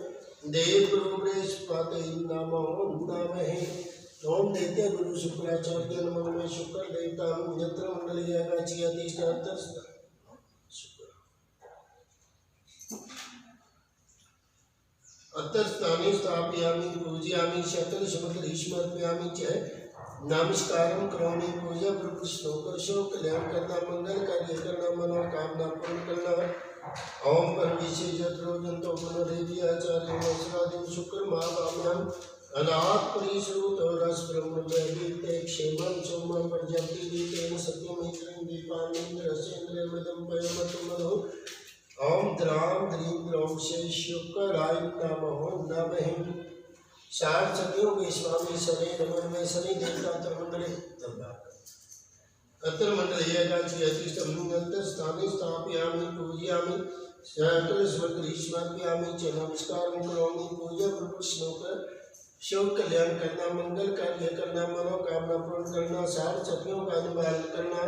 देव गुरु बृहस्पति नमो नमः। ओम दैत्य गुरु शुक्राचार्य नमो नमः। शुक्र देवता यत्र मंडले यगाचियति अतस्थाने स्थापयामि पूजयामि सकलश्रीमर्पयामि च। नमस्कारं करोमि पूजा प्रपुष्णोकर कल्याण करना मंगल कार्य करना मनोकामना पूर्ण करना। ओम परमेश्वरजत्रोजन्तो पुनरेव्याचार्य वस्रादिं शुक्रमावाम्यं अनात्परिश्रुतो रसब्रह्मविद्ते क्षेमं सोमं प्रजन्ति दीपेन सत्यमित्रं दीपानीन्द्रसेन्द्रमदं पयमतुमनो ओम द्रां द्रीं द्रौं से शुक्राय नमो नमः। चार सदियों के स्वामी शनि नमन में शनि देवता तरमंडले अत्र मंडलेयगाची अतिष्ठं स्थाने स्थापयामि पूजयामि सकलस्मृतिस्मर्पयामि च नमस्कारं करोमि पूजा प्रश्नों शोक कल्याण करना मंगल कार्य करना मनोकामना पूर्ण करना सार सतियों का निवारण करना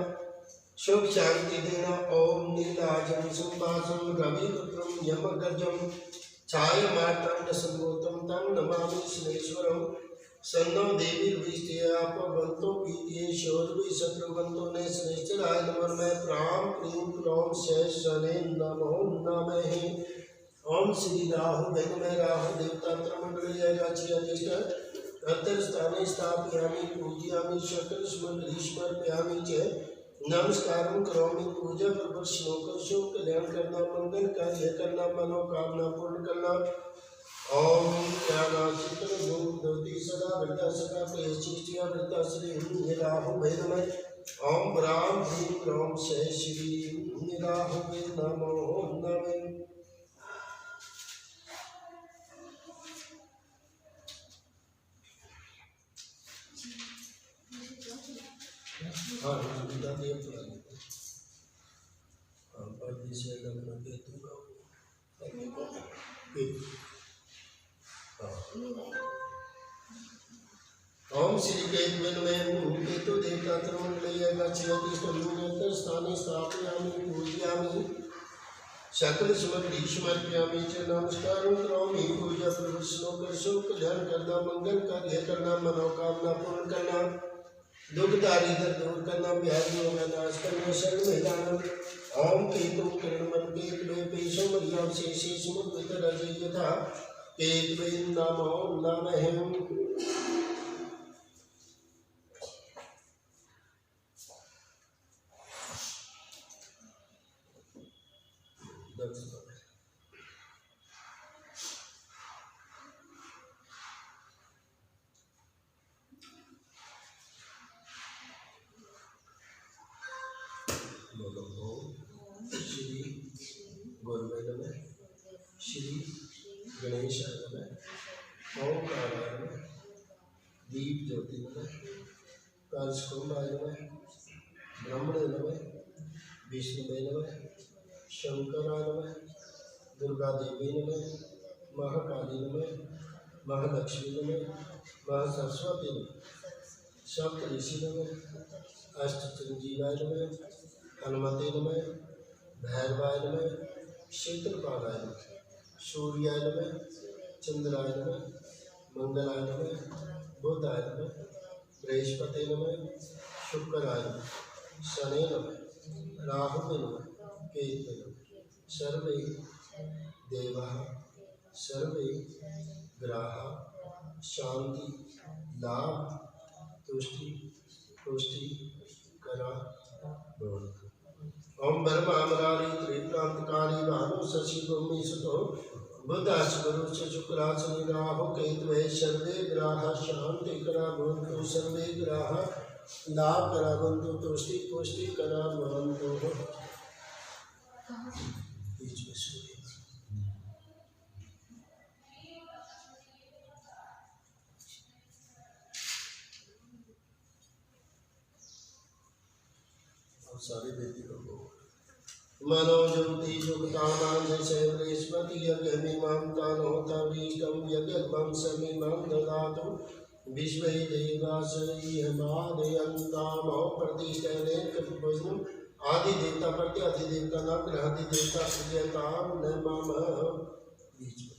सुख शांति देना। ओम नीलाजम संवासम रविपुत्रम यमगर्जम छाय मार्तांड संगोतम तम नमामि शनेश्वरम सन्नो देवी विष्टियापवंतो पीतिये शोरवी शत्रुवंतो ने शनेश्वराय नमः। मैं प्राण प्रीम क्लोम से शने नमो नमः। ओम श्री राहु बहन में राहु देवता त्रमंडलीयगाची अधिष्ठ अंतरस्थाने स्थापयामि पूजयामि सकलस्मृतिस्मर्पयामि च नमस्कारं करोमि पूजा प्रश्नों शुभ कल्याण करना मंगल कार्य करना मनोकामना पूर्ण करना। ओम ज्ञानाचित्र भूति सदा वृता सदा प्रेष्ठिया वृता श्री राहु भैरव। ओम ब्राह्म ह्रीं क्रोम से श्री राहु नमो नमः। ओम श्री केतवे केतु देवता त्रमंडलीयगाची अधिष्ठं स्थाने स्थापयामि पूजयामि सकलस्मृतिस्मर्पयामि च नमस्कारं करोमि पूजा प्रश्नों शुभ कल्याण करना मंगल कार्य करना मनोकामना पूर्ण करना दुख दारिद्र दूर करना व्याधियों का नाश करना सर्व मैदानम। ओम केतु किरणमन केतवे पेशो मरियाम शेषे समुद्र रजयथा केतवे नमो नमः। श्री गुरुवे नमः श्री गणेशाय नमः ओंकाराय नमः दीप ज्योति नमः कलशकुंभाय नमः ब्रह्मणे नमः विष्णुवे नमः शंकराय नमः दुर्गा देवी नमः महाकाली नमः महालक्ष्मी नमः महासरस्वती नमः सप्त ऋषि नमः अष्टचंजीवाय नमः हनुमते नमः भैरवाय नमः शीतलपालाय नमः सूर्याय नमः चंद्राय नमः मंगलाय नमः बुधाय नमः बृहस्पते नमः शुक्राय नमः शने नमः राहु नमः केतवे नमः। सर्वे देवाः सर्वे ग्रहाः शांति लाभ तुष्टि पुष्टि करा। ओम ब्रह्मामरारी त्रिप्रांतकारी भानु शशि भूमि सुतो बुधाश गुरु से शुक्राशनि राहु केतवे सर्वे ग्रहाः शांति करा भवन्तु सर्वे ग्रहाः लाभ करा भवन्तु तुष्टि पुष्टि करा भवन्तु। बीच में सूर्य सारे बेटी लोगों मनोज्योति युक्तानां जैसे बृहस्पति यज्ञमिमां तानोता वृष्टं यज्ञं समिमां ददातु विश्वे देवासयमादयन्तामो प्रतिष्ठने कृतभुजम् आदि देवता प्रत्यादि देवता नवग्रहादि देवता पूजयतां नमः। बीच में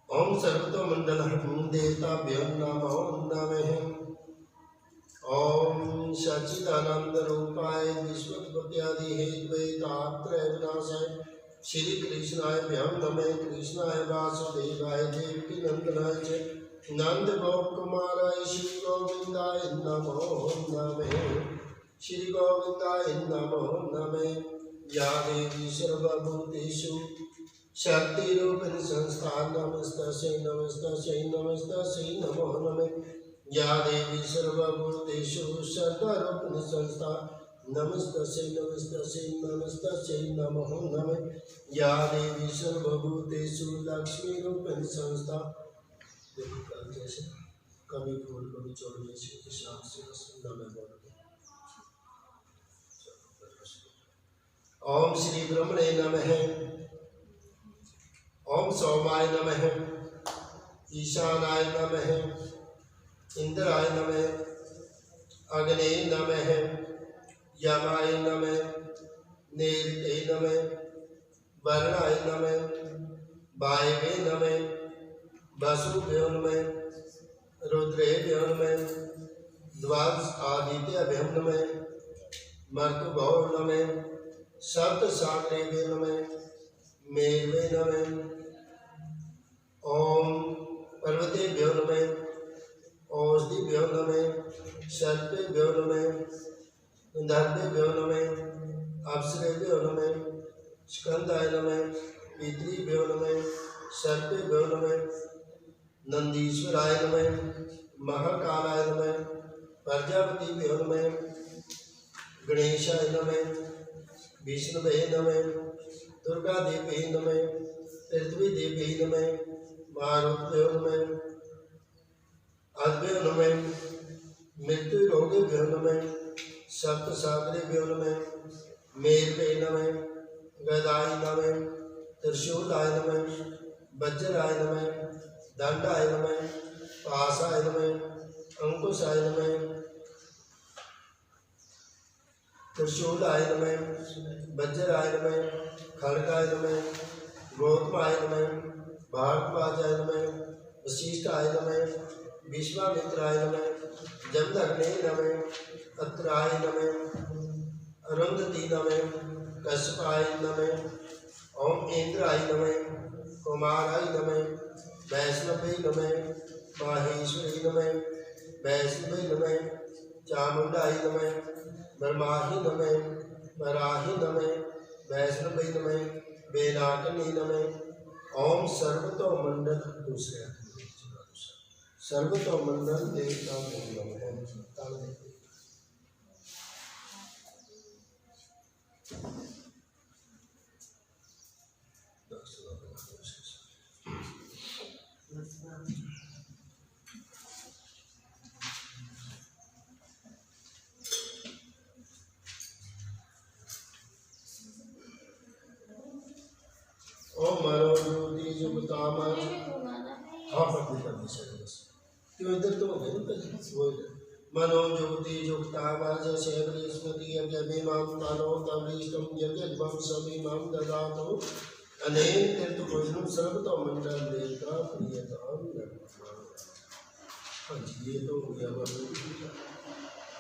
ओम सर्वतो मंडल देवताभ्यो नमो नमः। ओम सच्चिदानंद रूपाय विश्वोत्पत्त्यादि हेतवे तात्रय विनाशाय श्री कृष्णाय भ्यं नमः। कृष्णाय वासुदेवाय देवकी नंदनाय च नंद गोप कुमाराय श्री गोविंदाय नमो नमः। श्री गोविंदाय नमो नमः। या देवी सर्वभूतेषु शक्तिरूपिणी संस्था नमस्तस्यै नमस्तस्यै नमस्तस्यै नमो नमः। या देवी सर्वभूतेषु सर्वरूपिणी संस्था नमस्तस्यै नमस्तस्यै नमस्तस्यै नमो नमः। या देवी सर्वभूतेषु लक्ष्मीरूपिणी संस्था। जैसे कभी फूल कभी चोर जैसे हिसाब से नमः बोल। ओम श्री ब्रह्मणे नमः। ओम सोमाय नमः। ईशानाय नमः। इंद्राय नमः। अग्ने नमः। यमाय नमः। नीलते नमः। वर्णाय नमः। वायवे नमः। वसुभ्यो नमः। रुद्रेभ्यो नमः। द्वादश आदित्यभ्यो नमः। मर्तुभो नमः। सप्त सागरेभ्यो नमः। मेघवे नमः। ओम पर्वतेभ्यो नमः। औषधिभ्यो नमः। सर्पेभ्यो नमः। गंधर्वेभ्यो नमः। अप्सरेभ्यो नमः। स्कंदाय नमः। पितृभ्यो नमः। सर्पेभ्यो नमः। नंदीश्वराय नमः। महाकालाय नमः। प्रजापतिभ्यो नमः। गणेशाय नमः। विष्णुवे नमः। दुर्गा देवी नमः। पृथ्वी देवी नमः। मारुतभ्यो नमः। अद्भ्यो नमः। मृत्यु रोगेभ्यो नमः। सप्त सागरेभ्यो नमः। मेरवे नमः। गदाय नमः। त्रिशूलाय नमः। वज्राय नमः। दंडाय नमः। पाशाय नमः। अंकुशाय नमः। त्रिशूलाय नमः। वज्राय नमः। खड्गाय नमः। गौतमाय नमः। भारद्वाजाय नमः। वशिष्ठाय नमः। विश्वामित्राय नमः। जमदग्ने नमः। अत्राय नमः। अरुंधति नमः। कश्यपाय नमः। ओम इंद्राय नमः। कुमाराय नमः। वैष्णवे नमः। माहेश्वरी नमः। वैष्णवे नमः। चामुंडाय नमः। ब्रह्माहि नमः। वराहि नमः। वैष्णवे नमः। वेनाकनी नमः। ओम सर्वतो मंडल दूसरे सर्वतो मंडल देवता नमः। ओम मनो ज्योति जुगतामज। हाँ पढ़नी सर बस क्यों इधर तो हो गए ना पहले वो मनो ज्योति जुगतामज शेवरी स्मृति यज्ञमिमां मानो तमृष्टम यज्ञम समीमां ददातु अनेन तीर्थ भोजनम सर्वतो मंडल देवता प्रियताम नमः। हाँ जी ये तो हो गया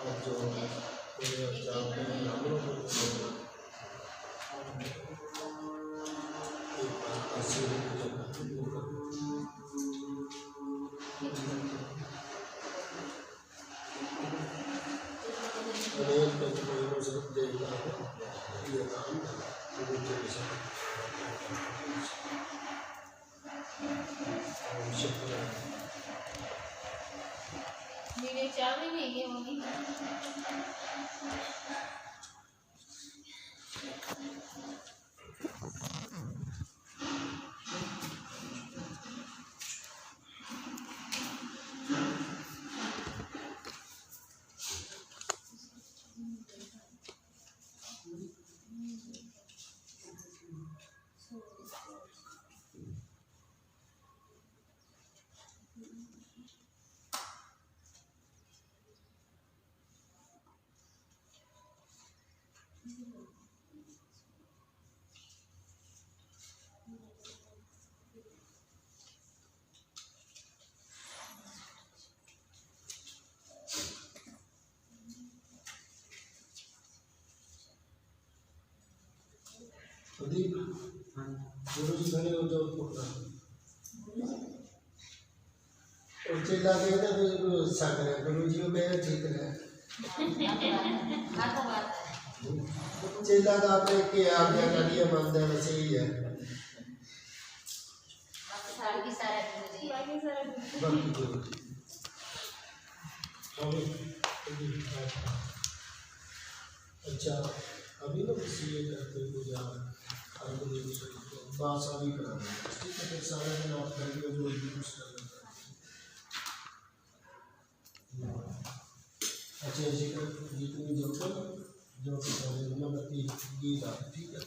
अब जो चाहते हैं हम लोग मेरे चार में नहीं है मम्मी। प्रदीप गुरु जी खड़े हो जाओ चेला कहता तो सक रहे गुरु जी को कहे ठीक है चेला तो आपने के आज्ञा कर लिया मानते हैं वैसे ही है बाकी सारा बाकी गुरु जी अच्छा अभी ना किसी ये करते पूजा बासा भी करा ठीक है फिर सारा दिन आप करेंगे जो भी कुछ करना अच्छा इसी का जितनी जो नंबर 3 गीत आप ठीक है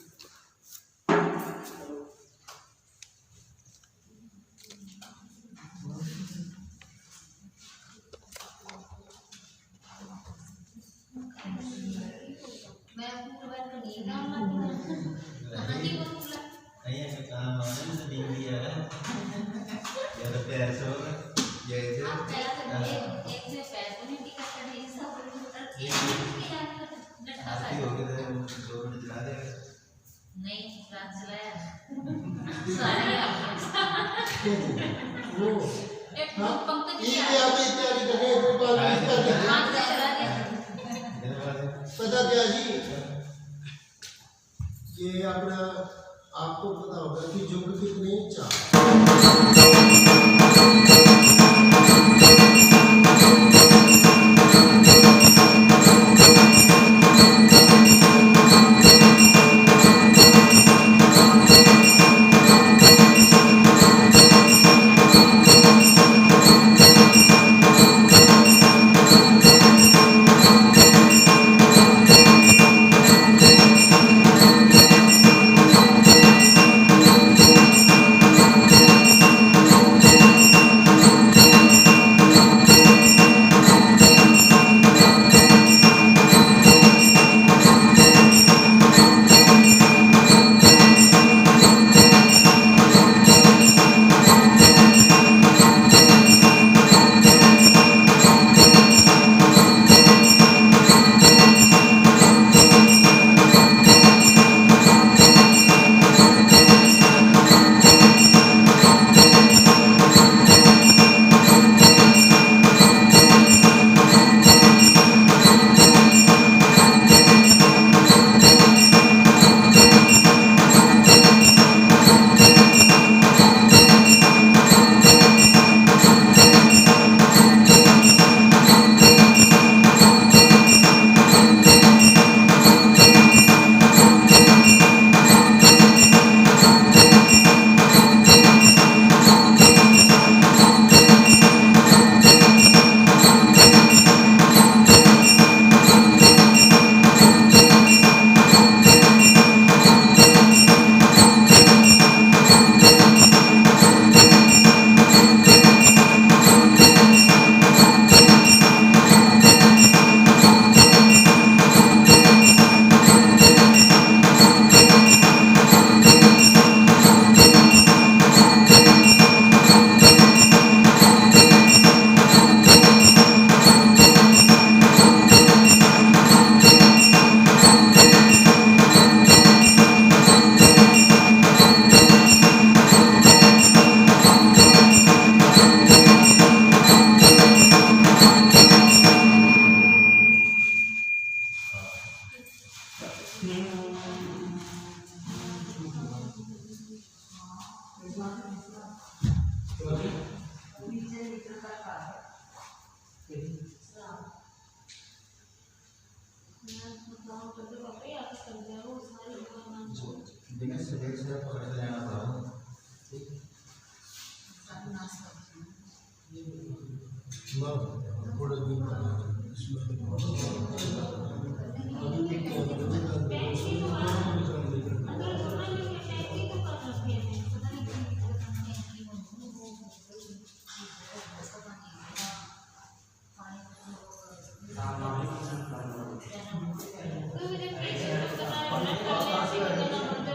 पता क्या जी ये अपना आपको पता होगा कि युग कितने चार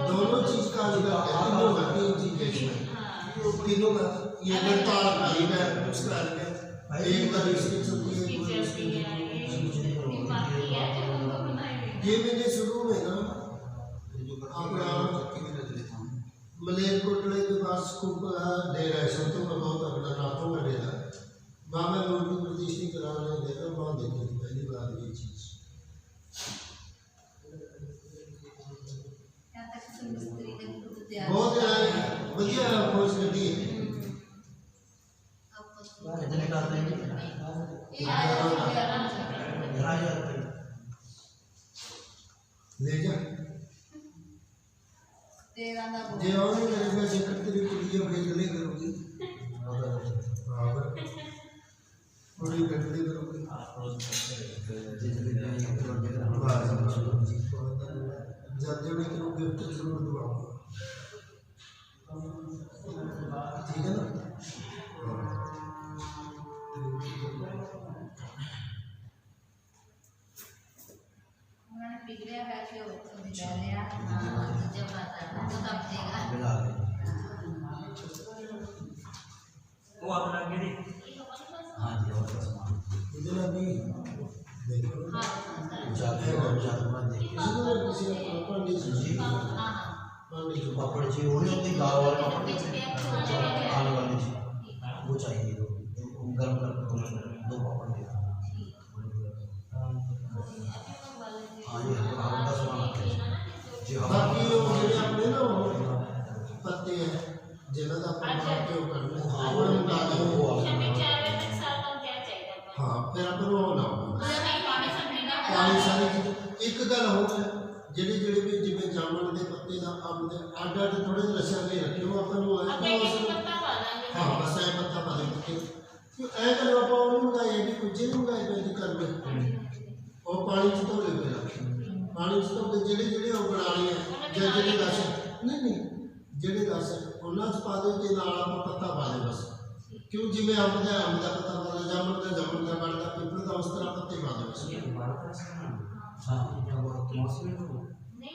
दोनों चीज का तीनों का ये करता है उसका एक का ये मैंने शुरू में ना अपना मलेरकोटले के पास खूब डेरा है संतों का बहुत अपना रातों का डेरा ਮਿਸਤਰੀ ਦੇ ਖੁਦ ਤਿਆਰ बहुत बढ़िया खोज करती है। कितने का देंगे? ਇਹ ਆਇਆ ਸੀ 11 ₹11,000 ले जा 13 ਦਾ जे और नहीं करेगा सेक्रेटरी के लिए भेजले करोगी पूरी भेजले करोगी जब जब करो गिफ्ट जरूर दुआऊंगा ठीक है ना। ਉਹਨਾਂ ਨੇ ਪਿਗੜਿਆ ਹੈ ਕਿ ਉਹ ਵੀ ਲੈ ਲਿਆ ਜਬ आता है तो तब देगा मिला के वो अपना गिरी हाँ जी और सामान इधर अभी देखो हाँ जाके और जाके मैं देखिए इधर किसी पापा ने जी हाँ पानी जो पापड़ चाहिए वो नहीं होती दाल वाले पापड़ आलू वाली जी वो चाहिए गर्म कर दो पापड़ दे हाँ जी हल्का सामान जी बाकी वो ਜਿਹੜੇ ਆਪਣੇ ਨਾ ਉਹ ਪੱਤੇ ਹੈ ਜਿਹਨਾਂ ਦਾ ਆਪਾਂ ਮਾਰ ਕੇ ਉਹ ਕਰਨਾ हाँ ਉਹ ਨਿਕਾਲ ਦਿਓ वो ਸ਼ਾਮੀ 4 ਵਜੇ ਤੱਕ ਸਾਰਾ ਕੰਮ ਕਿਆ ਚਾਹੀਦਾ ਹਾਂ ਫਿਰ ਆਪਾਂ ਨੂੰ ਉਹ ਲਾਉਣਾ ਨਹੀਂ ਪਾਣੀ ਸੰਭੀ ਨਾ ਪਾਣੀ ਸਾਰੀ ਚੀਜ਼ ਇੱਕ ਗੱਲ ਹੋਰ ਹੈ ਜਿਹੜੇ ਜਿਹੜੇ ਵੀ ਜਿਵੇਂ ਜਾਮਣ ਦੇ ਪੱਤੇ ਦਾ ਅੰਬ ਦੇ ਅੱਡ ਅੱਡ ਥੋੜੇ ਰਸਿਆਂ ਦੇ ਰੱਖਿਓ ਆਪਾਂ ਨੂੰ ਆਪਾਂ ਇੱਕ ਪੱਤਾ ਪਾ ਦਾਂਗੇ ਹਾਂ ਬਸ ਐ ਪੱਤਾ ਪਾ ਦੇ ਕਿਉਂ ਐ ਕਰੋ ਆਪਾਂ ਉਹਨੂੰ ਮੰਗਾਏ ਵੀ ਕੁਝ ਨਹੀਂ ਮੰਗਾਏ ਪੈਂਦੀ ਕਰ ਲਓ ਉਹ ਪਾਣੀ ਚ ਧੋ ਲੈ ਪਹਿਲਾਂ ਪਾਣੀ ਚ ਧੋ ਕੇ ਜਿਹੜੇ ਜਿਹੜੇ ਉਹ ਬਣਾਣੀ ਹੈ ਜਾਂ ਜਿਹੜੇ ਰਸ ਨਹੀਂ ਨਹੀਂ ਜਿਹੜੇ ਰਸ ਉਹਨਾਂ ਚ ਪਾ ਦਿਓ ਤੇ ਨਾਲ ਆਪਾਂ ਪੱਤਾ ਪਾ ਦੇ ਬਸ ਕਿਉਂ ਜਿਵੇਂ ਅੰਬ ਦਾ ਪੱਤਾ ਪਾ ਦਿਓ ਜਾਮਣ ਦਾ ਬਣਦਾ ਪਿੱਪਲ ਦਾ ਉਸ ਤਰ੍ਹਾਂ ਪੱਤੇ ਪਾ ਦਿਓ हाँ मौसमी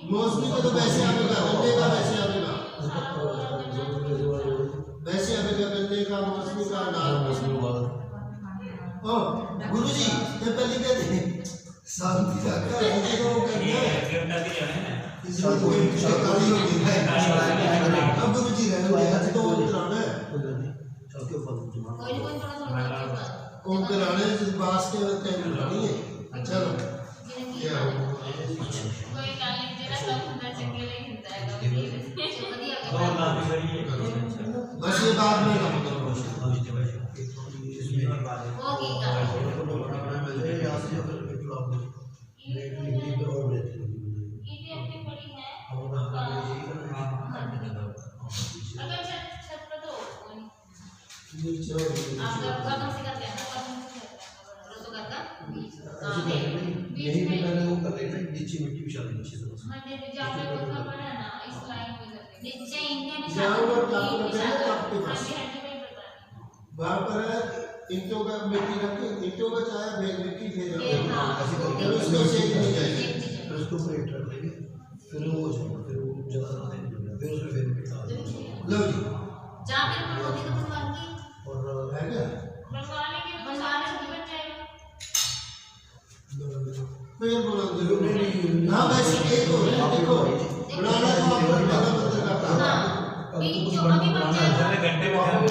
मौसमी का तो वैसे आवेगा गन्ने का वैसे आवेगा वैसे आवेगा गन्ने का मौसमी का नाल मौसमी वाला ओ गुरुजी ये पहले कहते हैं शांति का क्या है तो करना है इसमें कोई शिकायत नहीं है अब गुरुजी रहने दे आज तो कराना है चल के ऊपर कोई कोई थोड़ा थोड़ा वो कराने से बास के टाइम लगानी है चलो क्या हो कोई ਗੱਲ ਨਹੀਂ ਜਿਹੜਾ ਕੰਮ ਹੁੰਦਾ ਚੰਗੇ ਲਈ ਹੁੰਦਾ ਹੈਗਾ ਵਧੀਆ और ना भी करिए बस ये बात में काम करो इसमें बात ਹੋ ਗਈ ਗੱਲ यहाँ से अगर प्रॉब्लम और रहती है ये अपनी बड़ी है और अगर छत पर तो कोई नीचे और आप कदम से करते हैं ना कदम से रोज करता यही भी मैंने वो कर लेना नीचे मिट्टी बिछा देनी नीचे से मंदिर में जाके कोठा बना ना इस लाइन में करते नीचे इंडिया में जाओ और टाप लगे ना टाप के पास हड्डी हड्डी में पता वहाँ पर ईंटों का मिट्टी रख के ईंटों का चाहे भेज मिट्टी भेज फिर उसको सेक नहीं जाएगी फिर उसको ऊपर ईंट रख देंगे फिर वो हो जाएगा फिर वो ज़्यादा ना देंगे फिर उसमें फिर मिट्टी डाल देंगे लो जी जहाँ फिर बनवाती तो बनवाएंगे और है क्या बनवाने के बनवाने से बन जाएगा फिर बोला नहीं हाँ वैसे एक हो रहा है देखो बनाना तो आप बड़ा बंदर का काम है जो अभी बन जाएगा घंटे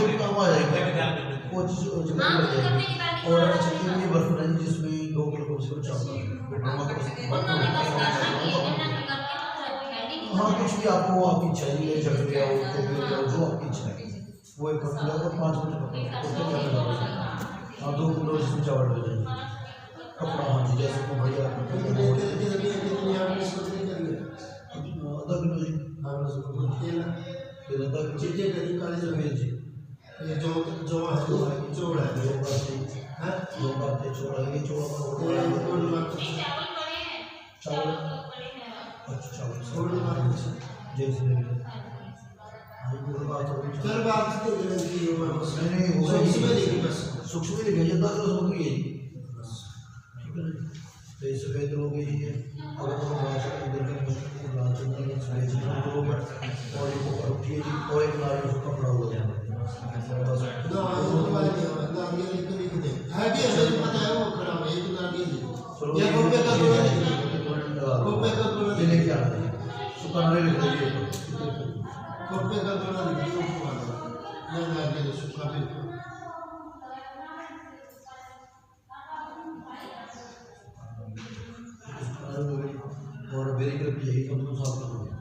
में काम आ जाएगा वो चीज़ हाँ तो करने की तारीख और चिकन बर्फ नहीं जिसमें 2 किलो कम से कम चावल उन्होंने बस करना कि गन्ना की करके हैंडी नहीं हाँ कुछ भी आपको आपकी इच्छा है झगड़ गया हो तो भी जो आपकी इच्छा है वो 1 किलो और 5 मिनट हाँ 2 किलो जिसमें चावल हो जाएंगे कपड़ा हाँ जी जैसे को भैया कितनी आपने सोचने कर लिया आधा किलो जी आपने सोचा केला फिर आधा किलो चीजें करी काली सफेद जी ये जो जो है चोड़ है दो बातें हैं दो बातें चौड़ा ये चौड़ा कोई बात नहीं चावल बड़े हैं चावल बड़े हैं अच्छा चावल कोई बात नहीं जैसे हाँ पूरी बात हो गई चल बात तो की हो बस नहीं हो गई सूक्ष्म में लिखी बस सूक्ष्म में लिखा जाता है तो समझ गई ठीक है तो ये सफेद हो गई है और तो बात इधर का लाल चंदन सफेद हो गया और ये ऊपर उठी है और एक लाल कपड़ा हो गया ना वो वाले ना ये लिख दे है कि मुझे पता है वो खड़ा है एक ना ये ये रुपए का कोई नहीं रुपए का कोई ये लेके आना है सुखाने लिख दीजिए रुपए का कोई लिख दियो ये ना ये सुखा भी और मेरी तरफ यही हम तो साफ करोगे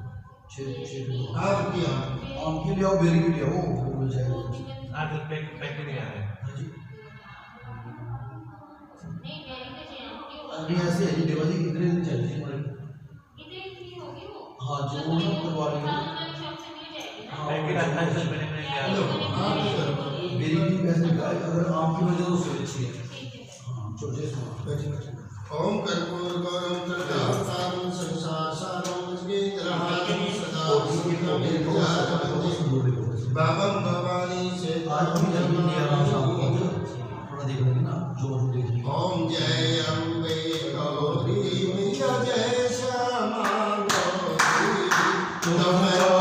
आप किया आम की ले आओ, बेरी की ले आओ, वो मिल जाएगा। आज पैक नहीं आ रहे। हाँ जी। नहीं मेरी तो चाहिए क्यों अरे ऐसे है जी देवा जी, कितने दिन चलती है हमारी? इतनी इतनी होगी वो हाँ जो वो सब करवा लेंगे। शॉप से मिल जाएगी ना पैकेट 28 रुपए में क्या हेलो आप की तरफ बेरी की पैसे निकाल, अगर आम की वजह तो उससे अच्छी है। हाँ छोटे से ओम कर्पूर गौरम कर्तारं संसारं विद्राहं सदा बाबम भवानी से आज हम जल्दी नहीं आ रहा शाम को, थोड़ा देख लेंगे ना जो देख लेंगे। ओम जय अम्बे गौरी मैया जय श्यामा गौरी तुम्हारो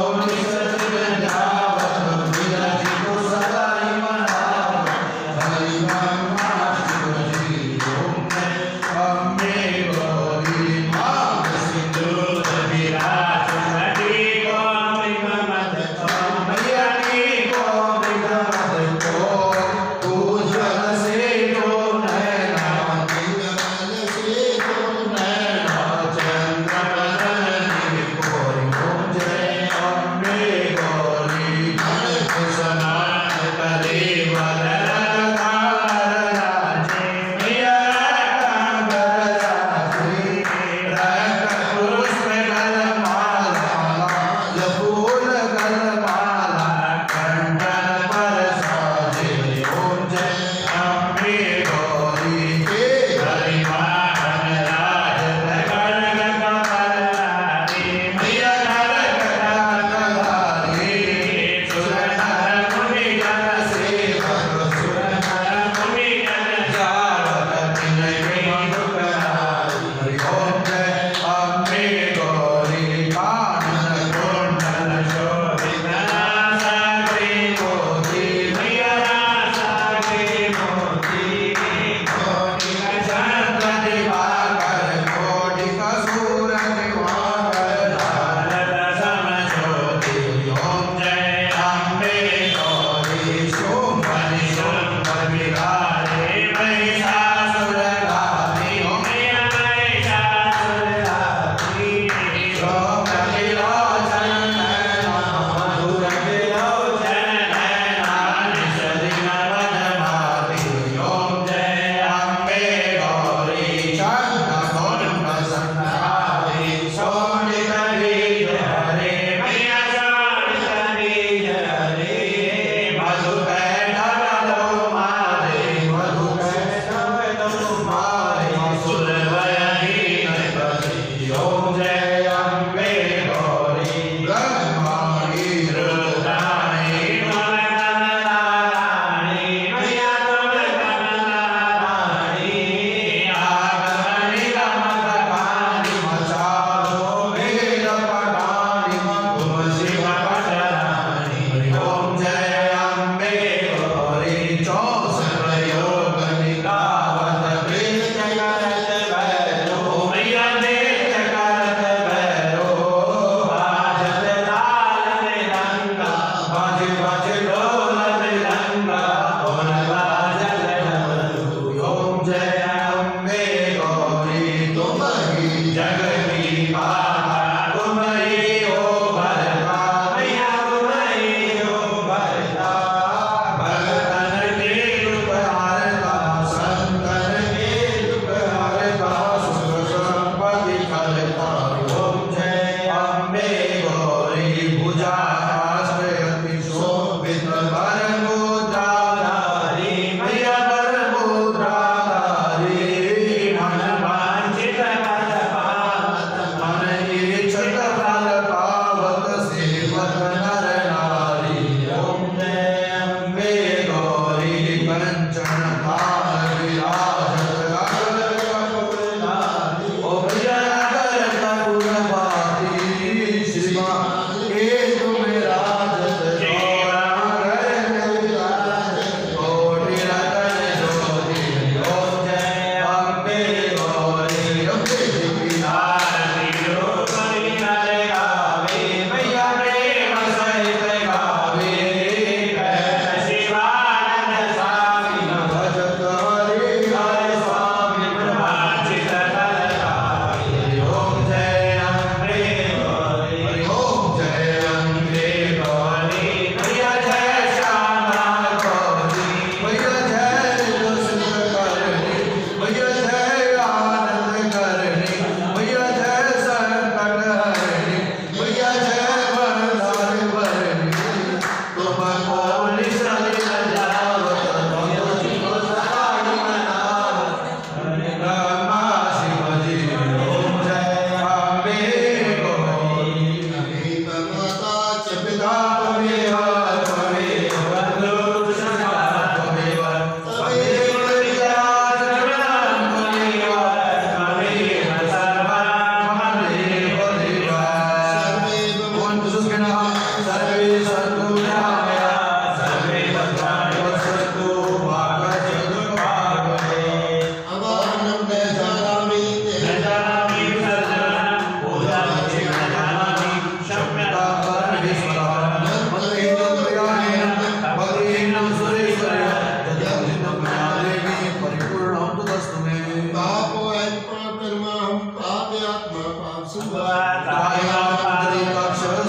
जय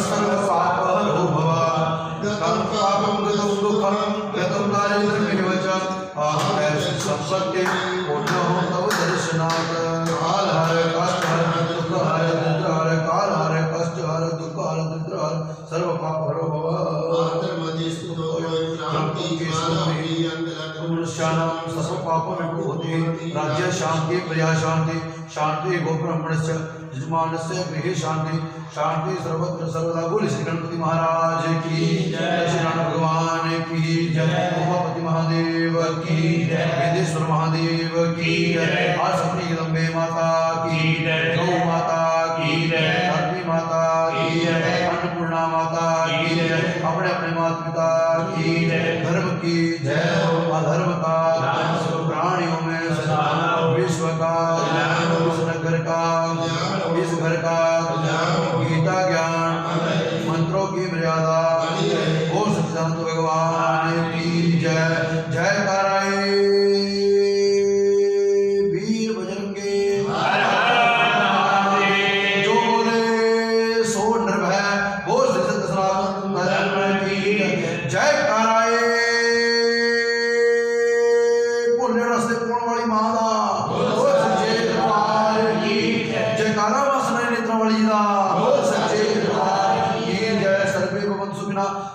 सर्व पापहरो भव गतं पापं गतं दुःखं गतं दारिद्र्यमेव च अहं संपत्ति पुण्यो तव दर्शनात् कालहर कष्टहर दुःखहर दरिद्रहर कालहर कष्टहर दुःखहर दरिद्रहर सर्व पापहरो भव मनुष्याणां सर्व पापविमुक्ति राज्य शांति प्रजा शांति शांति गोब्राह्मणस्य यजमानस्य गृहे शांति शांति सर्वत्र सर्वदा। बोले श्री गणपति महाराज की जय, श्री राम भगवान की जय, उमापति महादेव की जय, वेदेश्वर महादेव की जय, आसपनी जगदम्बे माता की जय, गौ माता की जय, धरती माता की जय, अन्नपूर्णा माता की जय, अपने अपने माता पिता की जय, धर्म की जय, अधर्म का प्राणियों में विश्व का इस घर का गीता ज्ञान मंत्रों की मर्यादा ओ सच्चिदानंद भगवान की जय। जय कराए वीर बजरंगे जो बोले सो निर्भय बोल सत्य सनातन धर्म की जय कराए पुण्य रस्ते पूर्ण वाली माता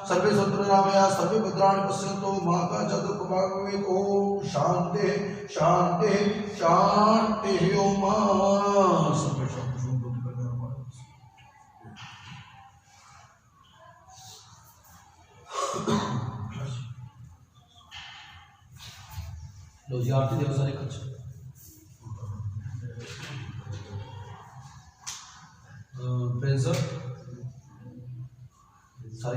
सर्वे संतरामया सर्वे भद्राणि पश्यन्तु मा कश्चित् दुःखभाग् ओम शांति शांति शांति ओम सर्वे लो जी आरती देव सारे कुछ प्रिंस